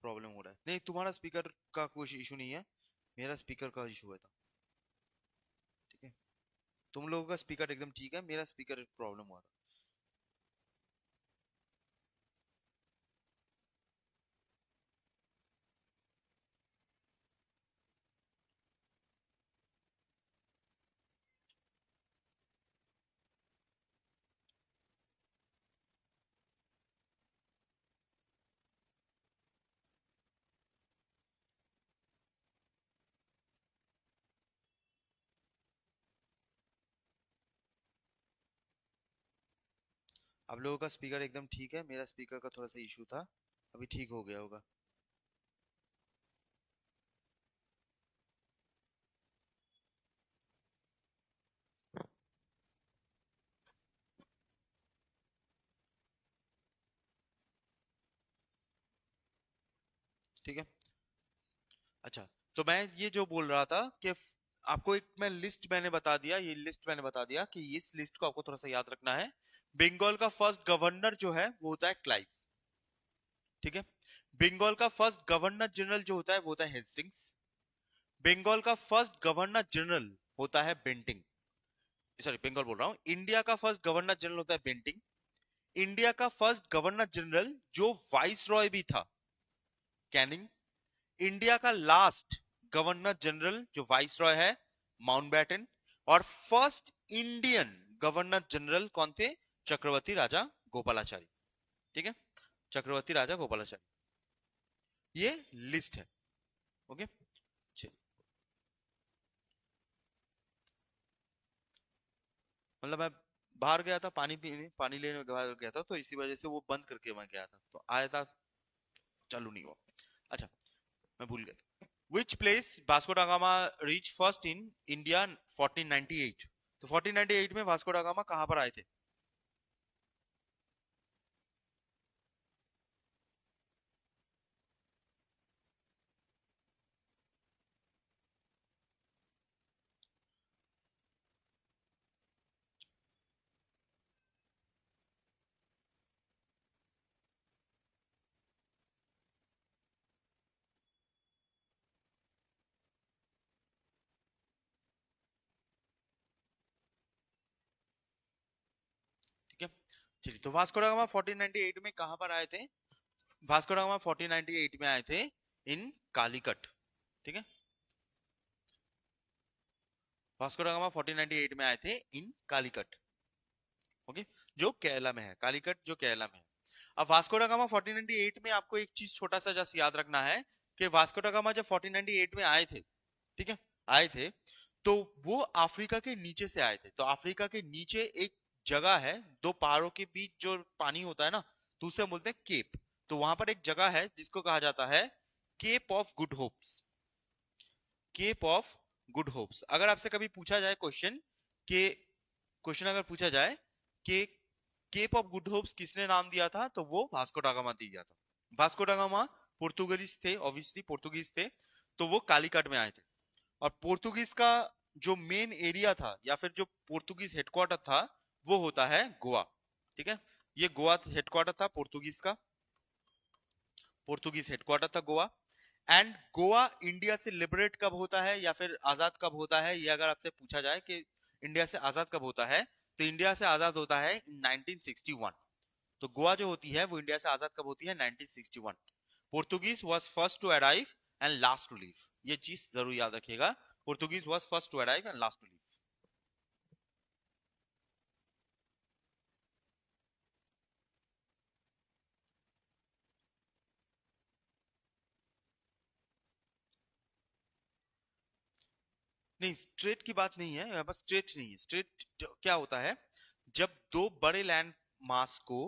प्रॉब्लम हो रहा है। नहीं, तुम्हारा स्पीकर का कोई इशू नहीं है, मेरा स्पीकर का इशू है था। ठीक है, तुम लोगों का स्पीकर एकदम ठीक है, मेरा स्पीकर प्रॉब्लम हुआ था। आप लोगों का स्पीकर एकदम ठीक है, मेरा स्पीकर का थोड़ा सा इशू था, अभी ठीक हो गया होगा। ठीक है, अच्छा, तो मैं ये जो बोल रहा था कि आपको एक मैं लिस्ट मैंने बता दिया, ये लिस्ट मैंने बता दिया कि इस लिस्ट को आपको थोड़ा सा याद रखना है। बंगाल का फर्स्ट गवर्नर जो है वो होता है क्लाइव। ठीक है, बंगाल का फर्स्ट गवर्नर जनरल जो होता है वो होता है हेस्टिंग्स। बंगाल का फर्स्ट गवर्नर जनरल होता है बेंटिंग। सॉरी, बंगाल बोल रहा हूं, इंडिया का फर्स्ट गवर्नर जनरल होता है बेंटिंग। इंडिया का फर्स्ट गवर्नर जनरल जो वाइस रॉय भी था, कैनिंग। इंडिया का लास्ट गवर्नर जनरल जो वाइस रॉय है, माउंटबेटन। और फर्स्ट इंडियन गवर्नर जनरल कौन थे? चक्रवर्ती राजा गोपालाचारी। ठीक है, चक्रवर्ती राजा गोपालाचारी। ये लिस्ट है। ओके, मतलब मैं बाहर गया था पानी पीने, पानी लेने बाहर गया था, तो इसी वजह से वो बंद करके मैं गया था, तो आया था, चालू नहीं हुआ। अच्छा, मैं भूल गया। Which place Vasco da Gama reached first in India 1498? तो 1498 में वास्को डा गामा कहां पर आए थे? ठीक है, चलिए, तो वास्को डा गामा 1498 में कहां पर आए थे? वास्को डा गामा 1498 में आए थे इन कालीकट। ठीक है, वास्को डा गामा 1498 में आए थे इन कालीकट। ओके, जो केरला में है, कालीकट जो केरला में है। अब वास्को डा गामा 1498 में आपको एक चीज छोटा सा जस्ट याद रखना है कि वास्को डा गामा जब 1498 में आए थे, ठीक है, आए थे, तो वो अफ्रीका के नीचे से आए थे। तो अफ्रीका के नीचे एक जगह है, दो पहाड़ों के बीच जो पानी होता है ना, तो उसे बोलते हैं केप। तो वहां पर एक जगह है जिसको कहा जाता है Cape of Good Hopes. Cape of Good Hopes. अगर आपसे कभी पूछा जाए क्वेश्चन के, क्वेश्चन अगर पूछा जाए कि केप ऑफ गुड होप्स किसने नाम दिया था, तो वो वास्को डा गामा दिया था। वास्को डा गामा पोर्तुगीज थे, ऑब्वियसली पोर्तुगीज थे, तो वो कालीकट में आए थे। और पोर्तुगीज का जो मेन एरिया था या फिर जो पोर्तुगीज हेडक्वार्टर था वो होता है गोवा। ठीक है, ये गोवा हेडक्वार्टर था पोर्तुगीज का, पोर्तुगीज हेडक्वार्टर था गोवा। एंड गोवा इंडिया से लिबरेट कब होता है या फिर आजाद कब होता है, ये अगर आपसे पूछा जाए कि इंडिया से आजाद कब होता है, तो इंडिया से आजाद होता है 1961। तो गोवा जो होती है वो इंडिया से आजाद कब होती है? 1961। Portuguese was first to arrive and last to leave, ये चीज जरूर याद रखिएगा। Portuguese was first to arrive and last to leave. नहीं, स्ट्रेट की बात नहीं है, बस स्ट्रेट नहीं है। स्ट्रेट क्या होता है? जब दो बड़े लैंड मास को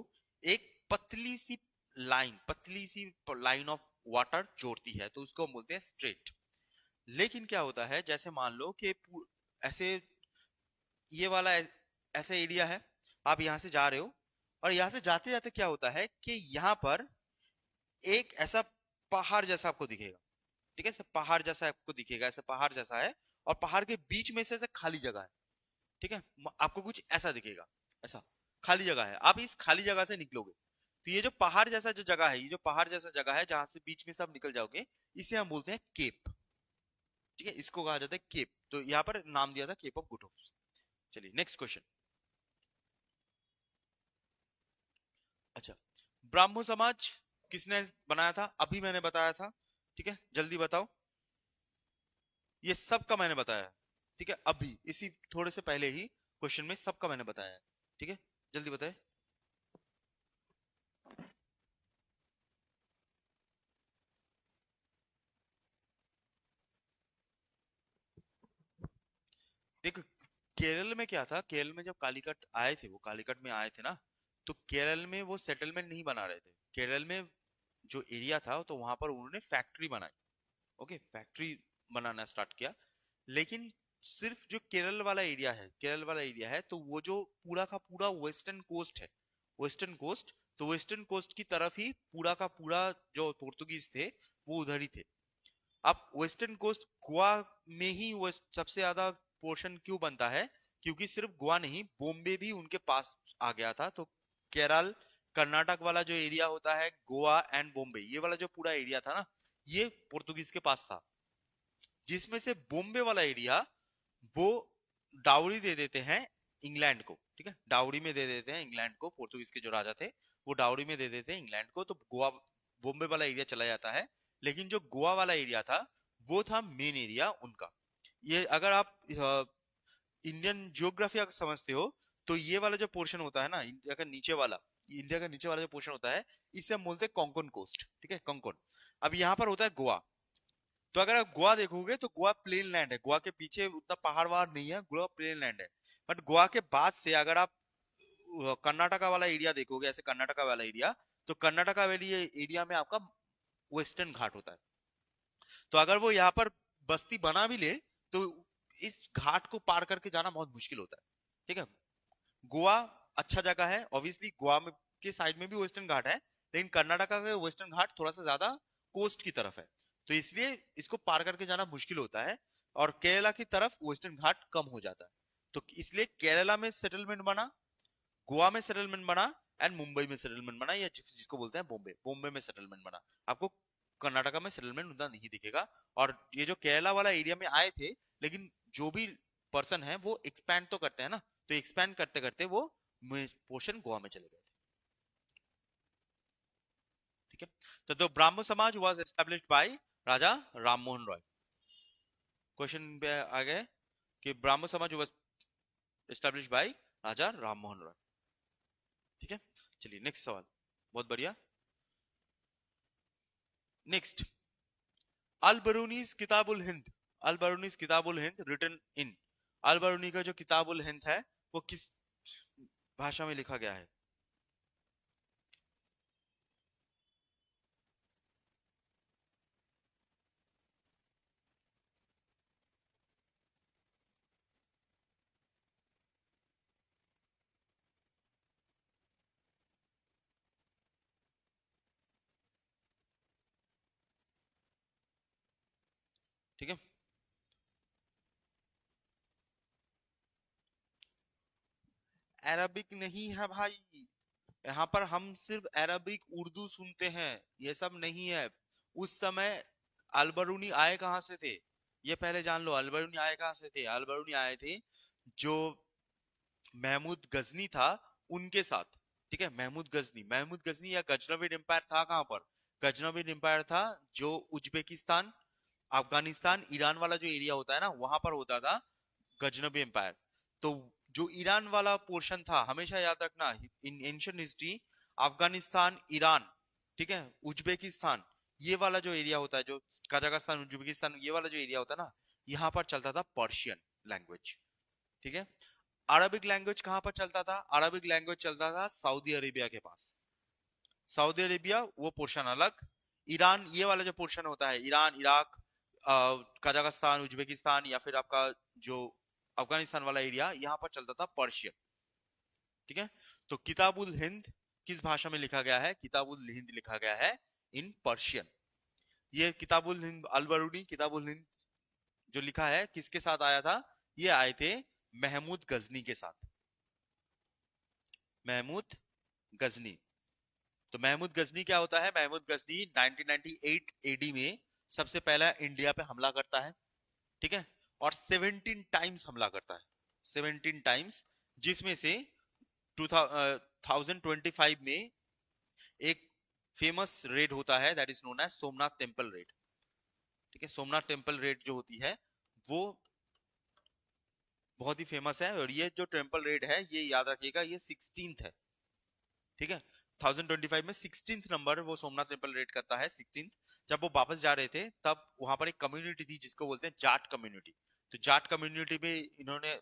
एक पतली सी लाइन ऑफ वाटर जोड़ती है, तो उसको हम बोलते हैं स्ट्रेट। लेकिन क्या होता है, जैसे मान लो कि ऐसे ये वाला ऐसा एरिया है, आप यहां से जा रहे हो, और यहां से जाते जाते क्या होता है कि यहाँ पर एक ऐसा पहाड़ जैसा आपको दिखेगा। ठीक है, ऐसा पहाड़ जैसा आपको दिखेगा, ऐसा पहाड़ जैसा है, और पहाड़ के बीच में से ऐसा खाली जगह है। ठीक है, आपको कुछ ऐसा दिखेगा, ऐसा खाली जगह है। आप इस खाली जगह से निकलोगे, तो ये जो पहाड़ जैसा जो जगह है, ये जो पहाड़ जैसा जगह है जहां से बीच में सब निकल जाओगे, इसे हम बोलते हैं केप। ठीक है, इसको कहा जाता है केप। तो यहाँ पर नाम दिया था केप ऑफ गुड होप। चलिए नेक्स्ट क्वेश्चन। अच्छा, ब्राह्मो समाज किसने बनाया था? अभी मैंने बताया था। ठीक है, जल्दी बताओ। ये सबका मैंने बताया है। ठीक है, अभी इसी थोड़े से पहले ही क्वेश्चन में सबका मैंने बताया है। ठीक है, जल्दी बताए। देखो, केरल में क्या था, केरल में जब कालीकट आए थे, वो कालीकट में आए थे ना, तो केरल में वो सेटलमेंट नहीं बना रहे थे। केरल में जो एरिया था तो वहां पर उन्होंने फैक्ट्री बनाई। ओके, फैक्ट्री बनाना स्टार्ट किया। लेकिन सिर्फ जो केरल वाला एरिया है, केरल वाला एरिया है, तो वो जो पूरा का पूरा वेस्टर्न कोस्ट है, वेस्टर्न कोस्ट, तो वेस्टर्न कोस्ट की तरफ ही पूरा का पूरा जो पोर्तुगीज थे वो उधर ही थे। अब वेस्टर्न कोस्ट गोवा में ही सबसे ज्यादा पोर्शन क्यों बनता है? क्योंकि सिर्फ गोवा नहीं, बॉम्बे भी उनके पास आ गया था। तो केरल, कर्नाटक वाला जो एरिया होता है, गोवा एंड बॉम्बे, ये वाला जो पूरा एरिया था ना, ये पोर्तुगीज के पास था। जिसमें से बॉम्बे वाला एरिया वो डाउरी दे देते हैं इंग्लैंड को। ठीक है, डाउरी में दे देते हैं इंग्लैंड को, पोर्तुगीज के जो राजा थे वो डाउरी में दे देते हैं इंग्लैंड को। तो गोवा, बॉम्बे वाला एरिया चला जाता है। लेकिन जो गोवा वाला एरिया था वो था मेन एरिया उनका। ये अगर आप इंडियन ज्योग्राफी अगर समझते हो, तो ये वाला जो पोर्शन होता है ना, इंडिया का नीचे वाला, इंडिया का नीचे वाला जो पोर्शन होता है, इसे हम बोलते हैं कोंकण कोस्ट। ठीक है, कोंकण। अब यहाँ पर होता है गोवा। तो अगर आप गोवा देखोगे तो गोवा प्लेन लैंड है, गोवा के पीछे उतना पहाड़ वहाड़ नहीं है, गोवा प्लेन लैंड है। बट गोवा के बाद से अगर आप कर्नाटका वाला एरिया देखोगे, ऐसे कर्नाटका वाला एरिया, तो कर्नाटका वाली एरिया में आपका वेस्टर्न घाट होता है। तो अगर वो यहाँ पर बस्ती बना भी ले, तो इस घाट को पार करके जाना बहुत मुश्किल होता है। ठीक है, गोवा अच्छा जगह है, ऑब्वियसली गोवा में के साइड में भी वेस्टर्न घाट है, लेकिन कर्नाटका का वेस्टर्न घाट थोड़ा सा ज्यादा कोस्ट की तरफ है। तो इसलिए इसको पार करके जाना मुश्किल होता है। और केरला की तरफ वेस्टर्न घाट कम हो जाता है। तो इसलिए केरला में सेटलमेंट बना, गोवा में सेटलमेंट बना, एंड मुंबई में सेटलमेंट बना, या जिसको बोलते हैं बॉम्बे, बॉम्बे में सेटलमेंट बना। आपको कर्नाटका में सेटलमेंट उतना नहीं दिखेगा। और ये जो केरला वाला एरिया में आए थे, लेकिन जो भी पर्सन है वो एक्सपैंड तो करते हैं ना, तो एक्सपैंड करते करते वो पोर्शन गोवा में चले गए थे। ठीक है, तो the Brahmo Samaj was established by Raja Ram Mohan Roy. Question पे आ गए कि Brahmo Samaj was established by Raja Ram Mohan Roy. ठीक है, चलिए नेक्स्ट सवाल। बहुत बढ़िया। Next, Al Biruni's Kitab ul Hind, Al Biruni's Kitab ul Hind written in, Al Biruni का जो किताबुल हिंद है वो किस भाषा में लिखा गया है? ठीक है, अरबिक नहीं है भाई। यहाँ पर हम सिर्फ अरबिक उर्दू सुनते हैं, ये सब नहीं है। उस समय अलबरूनी आए कहाँ से थे, ये पहले जान लो। अलबरूनी आए कहाँ से थे? अलबरूनी आए थे जो महमूद गजनी था उनके साथ। ठीक है, महमूद गजनी, महमूद गजनी या गजनविद एम्पायर था कहाँ पर? गजनविद एम्पायर था जो उज्बेकिस्तान, अफगानिस्तान, ईरान वाला जो एरिया होता है ना, वहां पर होता था गजनबी एम्पायर। तो जो ईरान वाला पोर्शन था, हमेशा याद रखना, इन एंशिएंट हिस्ट्री, अफगानिस्तान, ईरान, ठीक है, उज्बेकिस्तान, ये वाला जो एरिया होता है, जो कजाकिस्तान, उज्बेकिस्तान, ये वाला जो एरिया होता है ना, यहाँ पर चलता था पर्शियन लैंग्वेज। ठीक है, अरबिक लैंग्वेज कहां पर चलता था? अरबिक लैंग्वेज चलता था सऊदी अरेबिया के पास। सऊदी अरेबिया वो पोर्शन अलग, ईरान ये वाला जो पोर्शन होता है, ईरान, इराक, कजाकिस्तान, उज्बेकिस्तान, या फिर आपका जो अफगानिस्तान वाला एरिया, यहाँ पर चलता था पर्शियन। ठीक है, तो किताबुल हिंद किस भाषा में लिखा गया है? किताबुल हिंद लिखा गया है इन पर्शियन। ये किताबुल हिंद, अलबरूनी किताबुल हिंद जो लिखा है, किसके साथ आया था? ये आए थे महमूद गजनी के साथ, महमूद गजनी। तो महमूद गजनी क्या होता है? महमूद गजनी 1998 एडी में सबसे पहला इंडिया पे हमला करता है, ठीक है, और 17 टाइम्स हमला करता है, 17 टाइम्स, जिसमें से 2025 में एक फेमस रेड होता है, that is known as Somnath temple raid, ठीक है। सोमनाथ टेम्पल रेड जो होती है वो बहुत ही फेमस है, और ये जो टेम्पल रेड है ये याद रखिएगा ये 16th है, ठीक है। 1025 में 16th नंबर वो सोमनाथ टेम्पल रेड करता है, 16th। जब वो वापस जा रहे थे तब वहां पर एक कम्युनिटी थी जिसको बोलते हैं जाट कम्युनिटी। तो जाट कम्युनिटी में इन्होंने,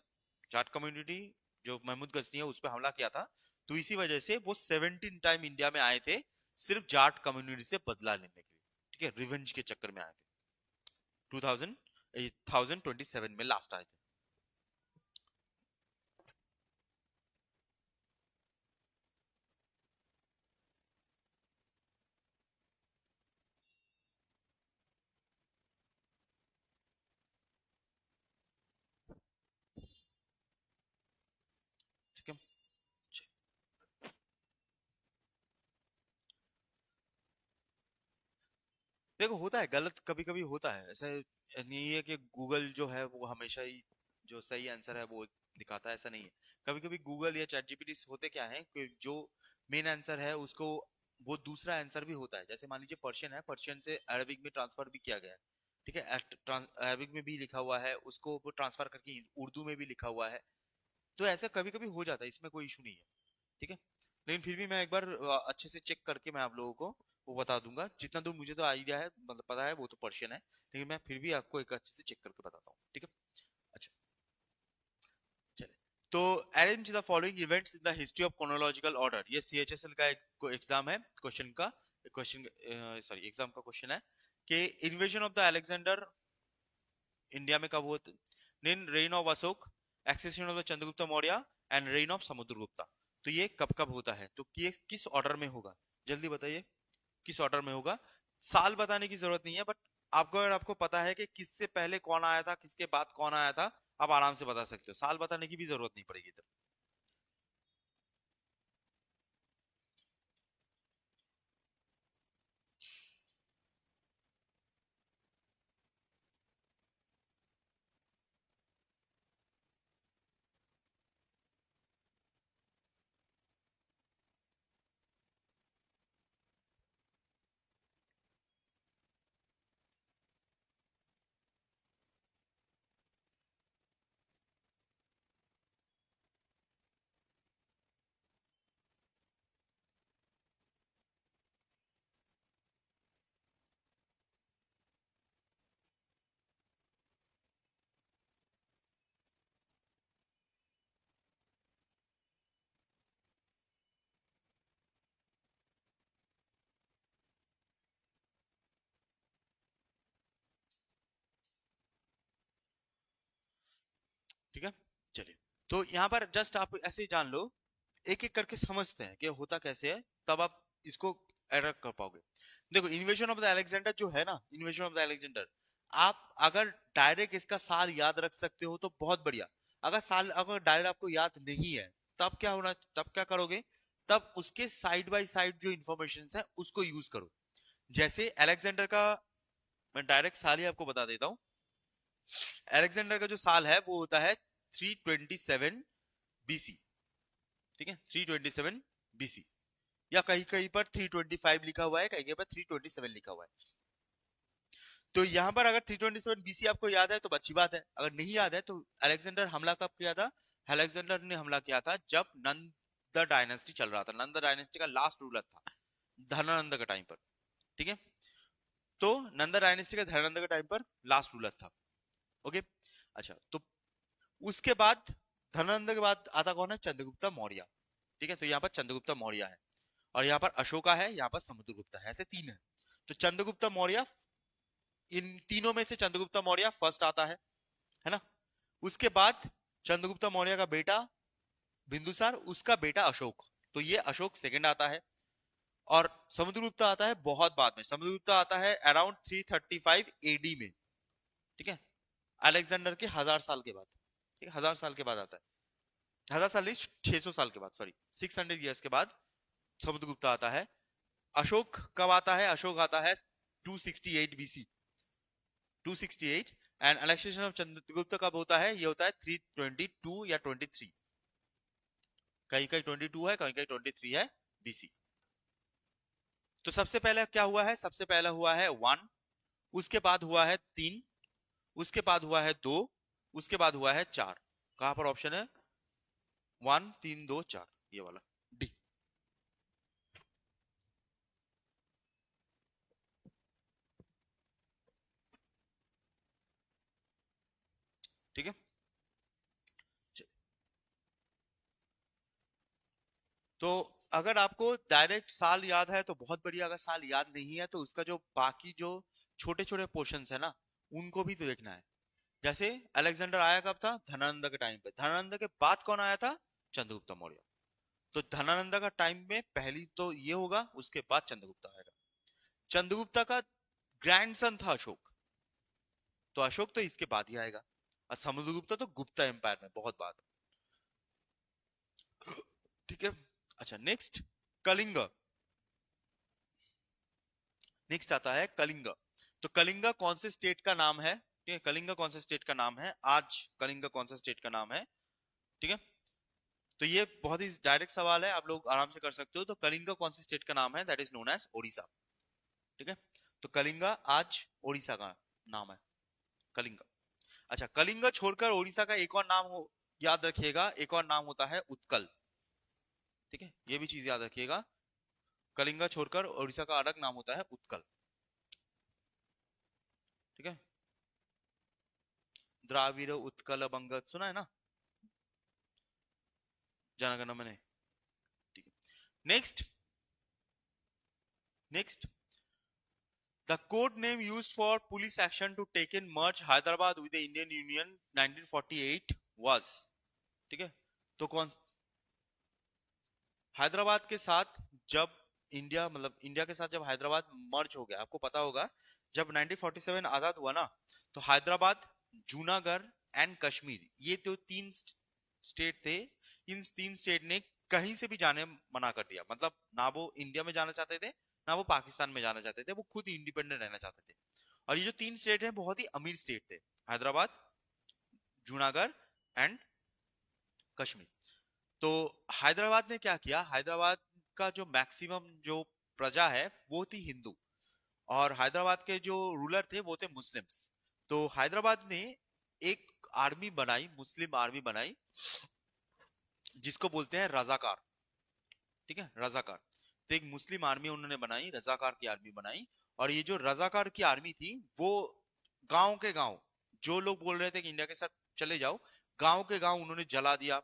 जाट कम्युनिटी जो महमूद गजनी है उस पर हमला किया था, तो इसी वजह से वो 17 टाइम इंडिया में आए थे, सिर्फ जाट कम्युनिटी से बदला लेने के लिए, ठीक है, रिवेंज के चक्कर में आए थे। 2027 में लास्ट आए थे। ठीक है, देखो होता है गलत, कभी कभी होता है ऐसा, नहीं है कि गूगल जो है वो हमेशा ही जो सही आंसर है वो दिखाता है, ऐसा नहीं है। कभी कभी गूगल या चैट जीपीटी होते क्या है कि जो मेन आंसर है उसको वो दूसरा आंसर भी होता है। जैसे मान लीजिए पर्शियन है, पर्शियन से अरबिक में ट्रांसफर भी किया गया है, ठीक है, अरबिक में भी लिखा हुआ है, उसको वो ट्रांसफर करके उर्दू में भी लिखा हुआ है। तो ऐसा कभी कभी हो जाता है, इसमें कोई इशू नहीं है, ठीक है। लेकिन फिर भी मैं एक बार अच्छे से चेक करके मैं आप लोगों को वो बता दूंगा, जितना दूर मुझे तो आइडिया है, मतलब पता है वो तो पर्शियन है, लेकिन मैं फिर भी आपको एक अच्छे से चेक करके बताता हूँ, ठीक है। अच्छा, चले, तो arrange the following events in the history of chronological order, ये सीएचएसएल का एक एग्जाम है, क्वेश्चन का क्वेश्चन, सॉरी एग्जाम का क्वेश्चन है कि invasion of the Alexander India में कब हुआ, in reign of Ashoka, accession of the Chandragupta Maurya and reign of Samudragupta. तो ये कब कब होता है, तो ये किस ऑर्डर में होगा, जल्दी बताइए किस ऑर्डर में होगा। साल बताने की जरूरत नहीं है, बट आपको अगर आपको पता है कि किससे पहले कौन आया था किसके बाद कौन आया था, आप आराम से बता सकते हो, साल बताने की भी जरूरत नहीं पड़ेगी इधर। ठीक है, चलिए, तो यहाँ पर जस्ट आप ऐसे ही जान लो, एक एक करके समझते हैं कि होता कैसे है, तब आप इसको एरर कर पाओगे। देखो इन्वेजन ऑफ द अलेक्जेंडर जो है ना, इन्वेजन ऑफ द अलेक्जेंडर, आप अगर डायरेक्ट इसका साल याद रख सकते हो तो बहुत बढ़िया। अगर साल अगर डायरेक्ट आपको याद नहीं है, तब क्या होना, तब क्या करोगे, तब उसके साइड बाय साइड जो इंफॉर्मेशन है उसको यूज करो। जैसे अलेक्जेंडर का मैं डायरेक्ट साल ही आपको बता देता हूँ। अलेक्जेंडर का जो साल है वो होता है 327 बीसी, ठीक है, 327 बीसी, या कहीं कहीं पर 325 लिखा हुआ है, कहीं कहीं पर 327 लिखा हुआ है। तो यहां पर अगर 327 बीसी आपको याद है तो अच्छी बात है, अगर नहीं याद है तो अलेक्जेंडर हमला कब किया था, अलेक्जेंडर ने हमला किया था जब नंद डायनेस्टी चल रहा था, नंद डायनेस्टी का लास्ट रूलर था धनानंद का टाइम पर, ठीक है। तो नंद डायनेस्टी का धनानंद का टाइम पर लास्ट रूलर था, ओके। अच्छा, तो उसके बाद धनानंद के बाद आता कौन है, चंद्रगुप्त मौर्य, ठीक है। तो यहाँ पर चंद्रगुप्त मौर्य है, और यहाँ पर अशोका है, यहाँ पर समुद्रगुप्त है, ऐसे तीन है। तो चंद्रगुप्त मौर्य, इन तीनों में से चंद्रगुप्त मौर्य फर्स्ट आता है ना। उसके बाद चंद्रगुप्त मौर्य का बेटा बिंदुसार, उसका बेटा अशोक, तो ये अशोक सेकंड आता है। और समुद्रगुप्त आता है बहुत बाद में, समुद्रगुप्त आता है अराउंड 335 एडी में, ठीक है, अलेक्जेंडर के 1000 साल के बाद, ठीक है, 1000 साल के बाद आता है, 1000 साल नहीं, 600 साल के बाद, सॉरी 600 ईयर्स के बाद समुद्रगुप्त आता है। अशोक कब आता है? अशोक आता है 268 बीसी, 268। एंड एलेक्सेशन ऑफ चंद्रगुप्त कब होता है? ये होता है 322 या 23, कहीं कहीं 22 है, कहीं कहीं 23 है बीसी। तो सबसे पहले क्या हुआ है? सबसे पहले हुआ है 1, उसके बाद हुआ है 3, उसके बाद हुआ है 2, उसके बाद हुआ है 4। कहां पर ऑप्शन है? 1 3 2 4, ये वाला डी। ठीक है, तो अगर आपको डायरेक्ट साल याद है तो बहुत बढ़िया, अगर साल याद नहीं है तो उसका जो बाकी जो छोटे छोटे पोर्शंस है ना, उनको भी तो देखना है। जैसे अलेक्जेंडर आया कब था? धनानंद के टाइम पे। धनानंद के बाद कौन आया था? चंद्रगुप्त मौर्य। तो धनानंद का टाइम में पहली तो ये होगा, उसके बाद चंद्रगुप्त आएगा। चंद्रगुप्त का ग्रैंडसन था अशोक, तो अशोक तो इसके बाद ही आएगा। और समुद्रगुप्त तो गुप्ता एम्पायर में बहुत बाद। ठीक है, अच्छा नेक्स्ट कलिंग। नेक्स्ट आता है कलिंग। तो कलिंग कौन से स्टेट का नाम है? ठीक है, कलिंग कौन से स्टेट का नाम है आज? कलिंग कौन से स्टेट का नाम है? ठीक है, तो ये बहुत ही डायरेक्ट सवाल है, आप लोग आराम से कर सकते हो। तो कलिंग कौन से स्टेट का नाम है? That is known as Odisha. ठीक है, तो कलिंग आज ओडिशा का नाम है, कलिंग। अच्छा, कलिंग छोड़कर ओडिशा का एक और नाम हो, याद रखिएगा, एक और नाम होता है उत्कल। ठीक है, ये भी चीज याद रखिएगा, कलिंग छोड़कर ओडिशा का अलग नाम होता है उत्कल। ठीक है, द्राविड़ उत्कल बंग सुना है ना, जनगण मन। ठीक है, next next the code name used for police action to take in merge Hyderabad with the Indian union 1948 was. ठीक है, तो कौन? हैदराबाद के साथ जब इंडिया, मतलब इंडिया के साथ जब हैदराबाद मर्ज हो गया, आपको पता होगा जब 1947 आजाद हुआ ना, तो हैदराबाद, जूनागढ़ एंड कश्मीर, ये तो तीन स्टेट थे। इन तीन स्टेट ने कहीं से भी जाने मना कर दिया, मतलब ना वो इंडिया में जाना चाहते थे, ना वो पाकिस्तान में जाना चाहते थे, वो खुद इंडिपेंडेंट रहना चाहते थे। और ये जो तीन स्टेट है बहुत ही अमीर स्टेट थे, हैदराबाद, जूनागढ़ एंड कश्मीर। तो हैदराबाद ने क्या किया? हैदराबाद का जो मैक्सिमम जो प्रजा है वो थी हिंदू, और हैदराबाद के जो रूलर थे वो थे मुस्लिम्स। तो हैदराबाद ने एक आर्मी बनाई, मुस्लिम आर्मी बनाई, जिसको बोलते हैं रजाकार। ठीक है, रजाकार। तो एक मुस्लिम आर्मी उन्होंने बनाई, रजाकार की आर्मी बनाई। और ये जो रजाकार की आर्मी थी वो गांव के गांव, जो लोग बोल रहे थे कि इंडिया के साथ चले जाओ, गांव के गांव उन्होंने जला दिया,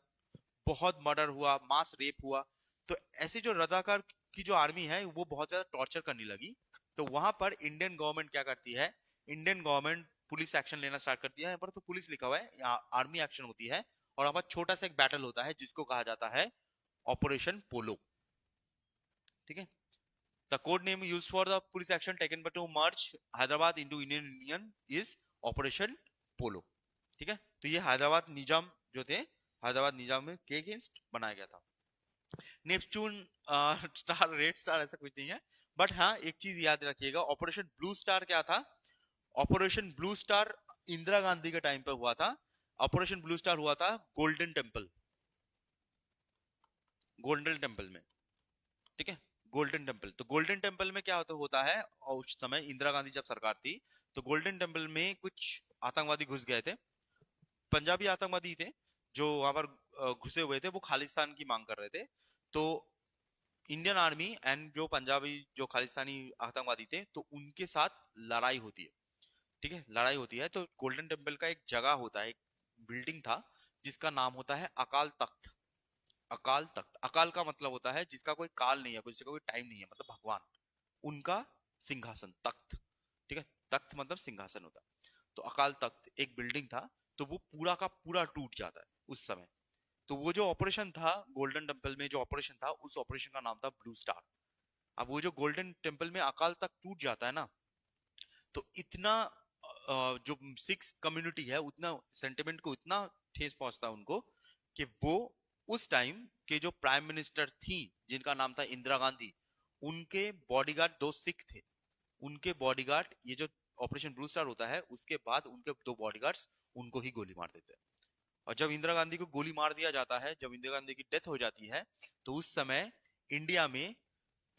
बहुत मर्डर हुआ, मास रेप हुआ। तो ऐसे जो रजाकार की जो आर्मी है वो बहुत ज्यादा टॉर्चर करने लगी। तो वहां पर इंडियन गवर्नमेंट क्या करती है? इंडियन गवर्नमेंट पुलिस एक्शन लेना स्टार्ट करती है। यहाँ पर तो पुलिस लिखा हुआ है, यहाँ आर्मी एक्शन होती है। और यहाँ पर छोटा सा एक बैटल होता है जिसको कहा जाता है ऑपरेशन पोलो। ठीक है, the code name used for the police action taken by to merge Hyderabad into Indian union is Operation Polo. ठीक है, तो ये हैदराबाद निजाम जो थे, हैदराबाद निजाम में के अगेंस्ट बनाया गया था। नेपच्यून स्टार, रेड स्टार ऐसा कुछ नहीं है, बट हाँ एक चीज याद रखिएगा, ऑपरेशन ब्लू स्टार क्या था? Operation blue star Indira Gandhi के टाइम पे हुआ था। ऑपरेशन ब्लू स्टार हुआ था गोल्डन टेम्पल, गोल्डन टेम्पल में। ठीक है, गोल्डन टेम्पल। तो गोल्डन टेम्पल में क्या होता है, और उस समय इंदिरा गांधी जब सरकार थी, तो गोल्डन टेम्पल में कुछ आतंकवादी घुस गए थे, पंजाबी आतंकवादी थे, जो वहां पर घुसे हुए थे, वो खालिस्तान की मांग कर रहे थे। तो इंडियन आर्मी एंड जो पंजाबी जो खालिस्तानी आतंकवादी थे, तो उनके साथ लड़ाई होती है। ठीक है, लड़ाई होती है, तो गोल्डन टेम्पल का एक जगह होता है, एक बिल्डिंग था जिसका नाम होता है अकाल तख्त। अकाल तख्त, अकाल का मतलब होता है जिसका कोई काल नहीं है, जिसका कोई टाइम नहीं है, मतलब भगवान, उनका सिंहासन, तख्त। ठीक है, तख्त मतलब सिंहासन होता है। तो अकाल तख्त एक बिल्डिंग था, तो वो पूरा का पूरा टूट जाता है उस समय। तो वो जो ऑपरेशन था गोल्डन टेम्पल में, जो ऑपरेशन था, उस ऑपरेशन का नाम था ब्लू स्टार। अब वो जो गोल्डन टेम्पल में अकाल तख्त टूट जाता है ना, तो इतना जो सिक्स कम्युनिटी है, उतना सेंटिमेंट को इतना ठेस पहुंचता है उनको, कि वो उस टाइम के जो प्राइम मिनिस्टर थी जिनका नाम था इंदिरा गांधी, उनके बॉडीगार्ड 2 सिख थे, उनके बॉडीगार्ड, ये जो ऑपरेशन ब्लू स्टार होता है उसके बाद उनके 2 बॉडीगार्ड्स उनको ही गोली मार देते हैं। और जब इंदिरा गांधी को गोली मार दिया जाता है, जब इंदिरा गांधी की डेथ हो जाती है, तो उस समय इंडिया में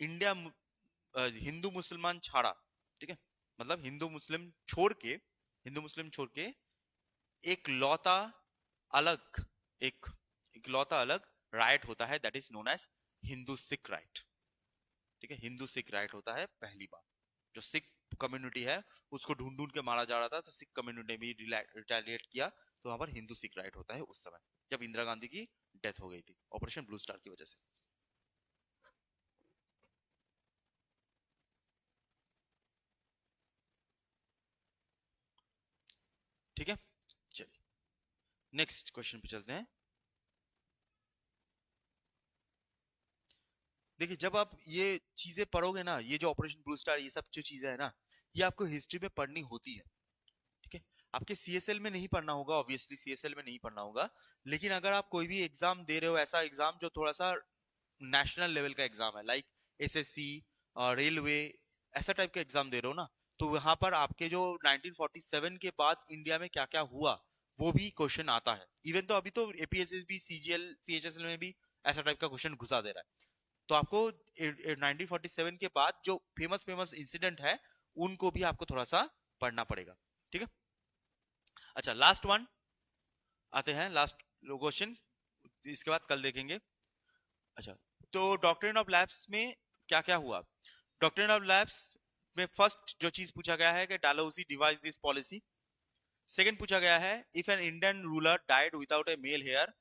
हिंदू मुसलमान छाड़ा, ठीक है, मतलब हिंदू मुस्लिम छोड़ के एक लौता अलग एक इकलौता अलग राइट होता है, that is known as Hindu Sikh right. ठीक है, हिंदू सिख राइट होता है पहली बार। जो सिख कम्युनिटी है उसको ढूंढ ढूंढ के मारा जा रहा था, तो सिख कम्युनिटी ने भी रिटेलिएट किया, तो वहां पर हिंदू सिख राइट होता है उस समय, जब इंदिरा गांधी की डेथ हो गई थी ऑपरेशन ब्लू स्टार की वजह से। ठीक है, चलिए नेक्स्ट क्वेश्चन पे चलते हैं। देखिए, जब आप ये चीजें पढ़ोगे ना, ये जो ऑपरेशन ब्लू स्टार, ये सब जो चीजें है ना, ये आपको हिस्ट्री में पढ़नी होती है। ठीक है, आपके सीएसएल में नहीं पढ़ना होगा, ऑब्वियसली सीएसएल में नहीं पढ़ना होगा, लेकिन अगर आप कोई भी एग्जाम दे रहे हो, ऐसा एग्जाम जो थोड़ा सा नेशनल लेवल का एग्जाम है, लाइक एसएससी, रेलवे, ऐसा टाइप का एग्जाम दे रहे हो ना, तो वहां पर आपके जो 1947 के बाद इंडिया में क्या क्या हुआ वो भी क्वेश्चन आता है। इवन तो अभी तो एपीएससी भी, सीजीएल सीएचएसएल में भी ऐसा टाइप का क्वेश्चन घुसा दे रहा है। तो आपको 1947 के बाद जो फेमस फेमस इंसिडेंट है उनको भी आपको थोड़ा सा पढ़ना पड़ेगा। ठीक है, अच्छा लास्ट वन आते हैं, लास्ट क्वेश्चन, इसके बाद कल देखेंगे। अच्छा, तो डॉक्ट्रिन ऑफ लैब्स में क्या क्या हुआ? डॉक्ट्रिन ऑफ लैब्स में फर्स्ट जो चीज पूछा गया है कि Dalhousie devised this policy. Second पूछा गया है, if an Indian ruler died without a male heir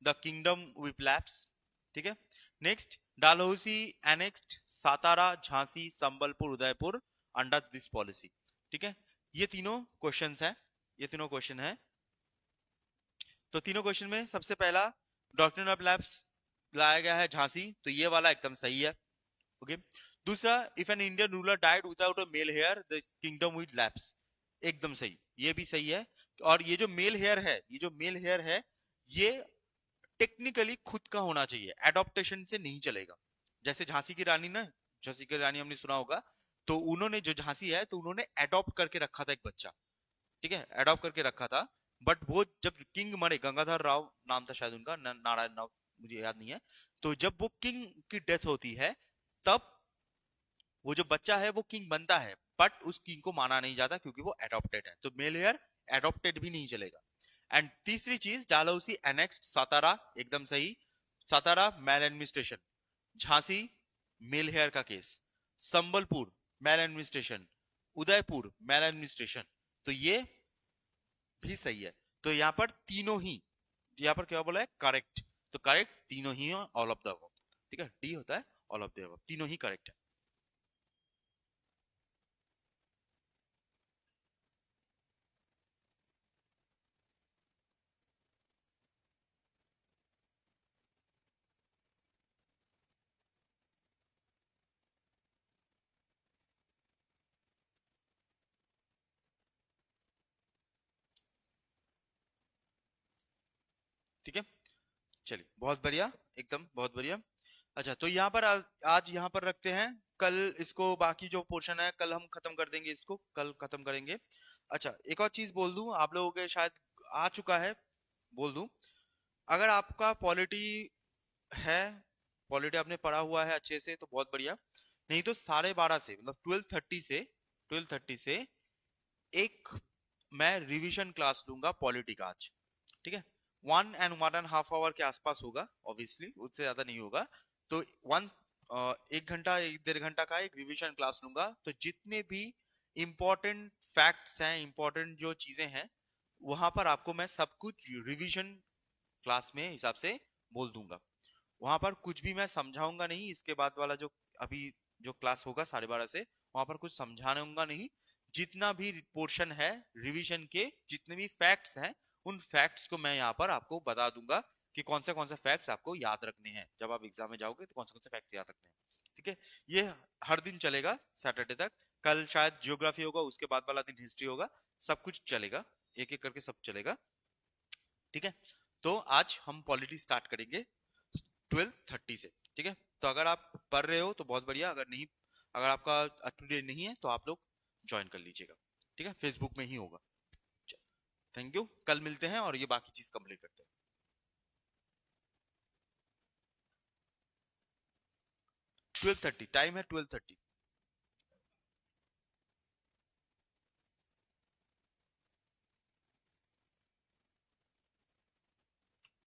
the kingdom will lapse. ठीक है, next, Dalhousie annexed Satara, Jhansi, Sambalpur, Udaipur under this policy. ठीक है, ये तीनों क्वेश्चंस हैं, ये तीनों क्वेश्चन है। तो तीनों क्वेश्चन में सबसे पहला डॉक्ट्रिन ऑफ लैब्स लाया गया है झांसी, तो ये वाला एकदम सही है। ओके, दूसरा, if an Indian ruler died without a male heir the kingdom will lapse, एकदम सही, ये भी सही है। और ये जो मेल हेयर है, ये जो मेल हेयर है, ये टेक्निकली खुद का होना चाहिए, एडॉप्टेशन से नहीं चलेगा। जैसे झांसी की रानी ना, झांसी की रानी हमने सुना होगा, तो उन्होंने जो झांसी है, तो उन्होंने एडॉप्ट करके रखा था एक बच्चा। ठीक है, एडॉप्ट करके रखा था, बट वो जब किंग मरे, गंगाधर राव नाम था शायद उनका, नारायण राव, मुझे याद नहीं है, तो जब वो किंग की डेथ होती है, तब वो जो बच्चा है वो किंग बनता है, बट उस किंग को माना नहीं जाता क्योंकि वो एडॉप्टेड है, तो मेल हेयर एडॉप्टेड भी नहीं चलेगा। एंड तीसरी चीज, डालहौसी एनेक्स्ड सातारा, एकदम सही, सातारा मैल एडमिनिस्ट्रेशन, झांसी मेल हेयर का केस, संबलपुर मैल एडमिनिस्ट्रेशन, उदयपुर मैल एडमिनिस्ट्रेशन, तो ये भी सही है। तो यहाँ पर तीनों ही, यहाँ पर क्या बोला है, करेक्ट, तो करेक्ट तीनों ही है, ऑल ऑफ द अबव। ठीक है, डी होता है ऑल ऑफ द अबव, तीनों ही करेक्ट है। ठीक है, चलिए बहुत बढ़िया, एकदम बहुत बढ़िया। अच्छा, तो यहाँ पर आज यहाँ पर रखते हैं, कल इसको बाकी जो पोर्शन है कल हम खत्म कर देंगे, इसको कल खत्म करेंगे। अच्छा, एक और चीज बोल दूं, आप लोगों के शायद आ चुका है, बोल दूं, अगर आपका पॉलिटी है, पॉलिटी आपने पढ़ा हुआ है अच्छे से, तो बहुत बढ़िया, नहीं तो 12:30 से, मतलब 12:30 से एक मैं रिवीजन क्लास लूंगा पॉलिटी का आज। ठीक है, 1 and 1.5 आवर के आसपास होगा, ऑब्वियसली उससे ज्यादा नहीं होगा। तो वन 1 घंटा 1 1.5 घंटा का एक रिवीजन क्लास लूंगा, तो जितने भी इंपॉर्टेंट फैक्ट्स हैं, इंपॉर्टेंट जो चीजें हैं, वहां पर आपको मैं सब कुछ रिवीजन क्लास में हिसाब से बोल दूंगा। वहां पर कुछ भी मैं समझाऊंगा नहीं, इसके बाद वाला जो अभी जो क्लास होगा 12:30 से, वहां पर कुछ समझाऊंगा नहीं। जितना भी पोर्शन है रिवीजन के, जितने भी फैक्ट्स हैं, उन फैक्ट्स को मैं यहाँ पर आपको बता दूंगा कि कौन से फैक्ट्स आपको याद रखने हैं, जब आप एग्जाम में जाओगे तो कौन से फैक्ट्स याद रखने हैं। ठीक है, ये हर दिन चलेगा सैटरडे तक, कल शायद जियोग्राफी होगा, उसके बाद वाला दिन हिस्ट्री होगा, सब कुछ चलेगा, एक एक करके सब चलेगा। ठीक है, तो आज हम पॉलिटी स्टार्ट करेंगे 12:30 से। ठीक है, तो अगर आप पढ़ रहे हो तो बहुत बढ़िया, अगर नहीं, अगर आपका अप टू डेट नहीं है तो आप लोग ज्वाइन कर लीजिएगा, ठीक है, फेसबुक में ही होगा। थैंक यू, कल मिलते हैं और ये बाकी चीज कंप्लीट करते हैं। 12:30 टाइम है, 12:30।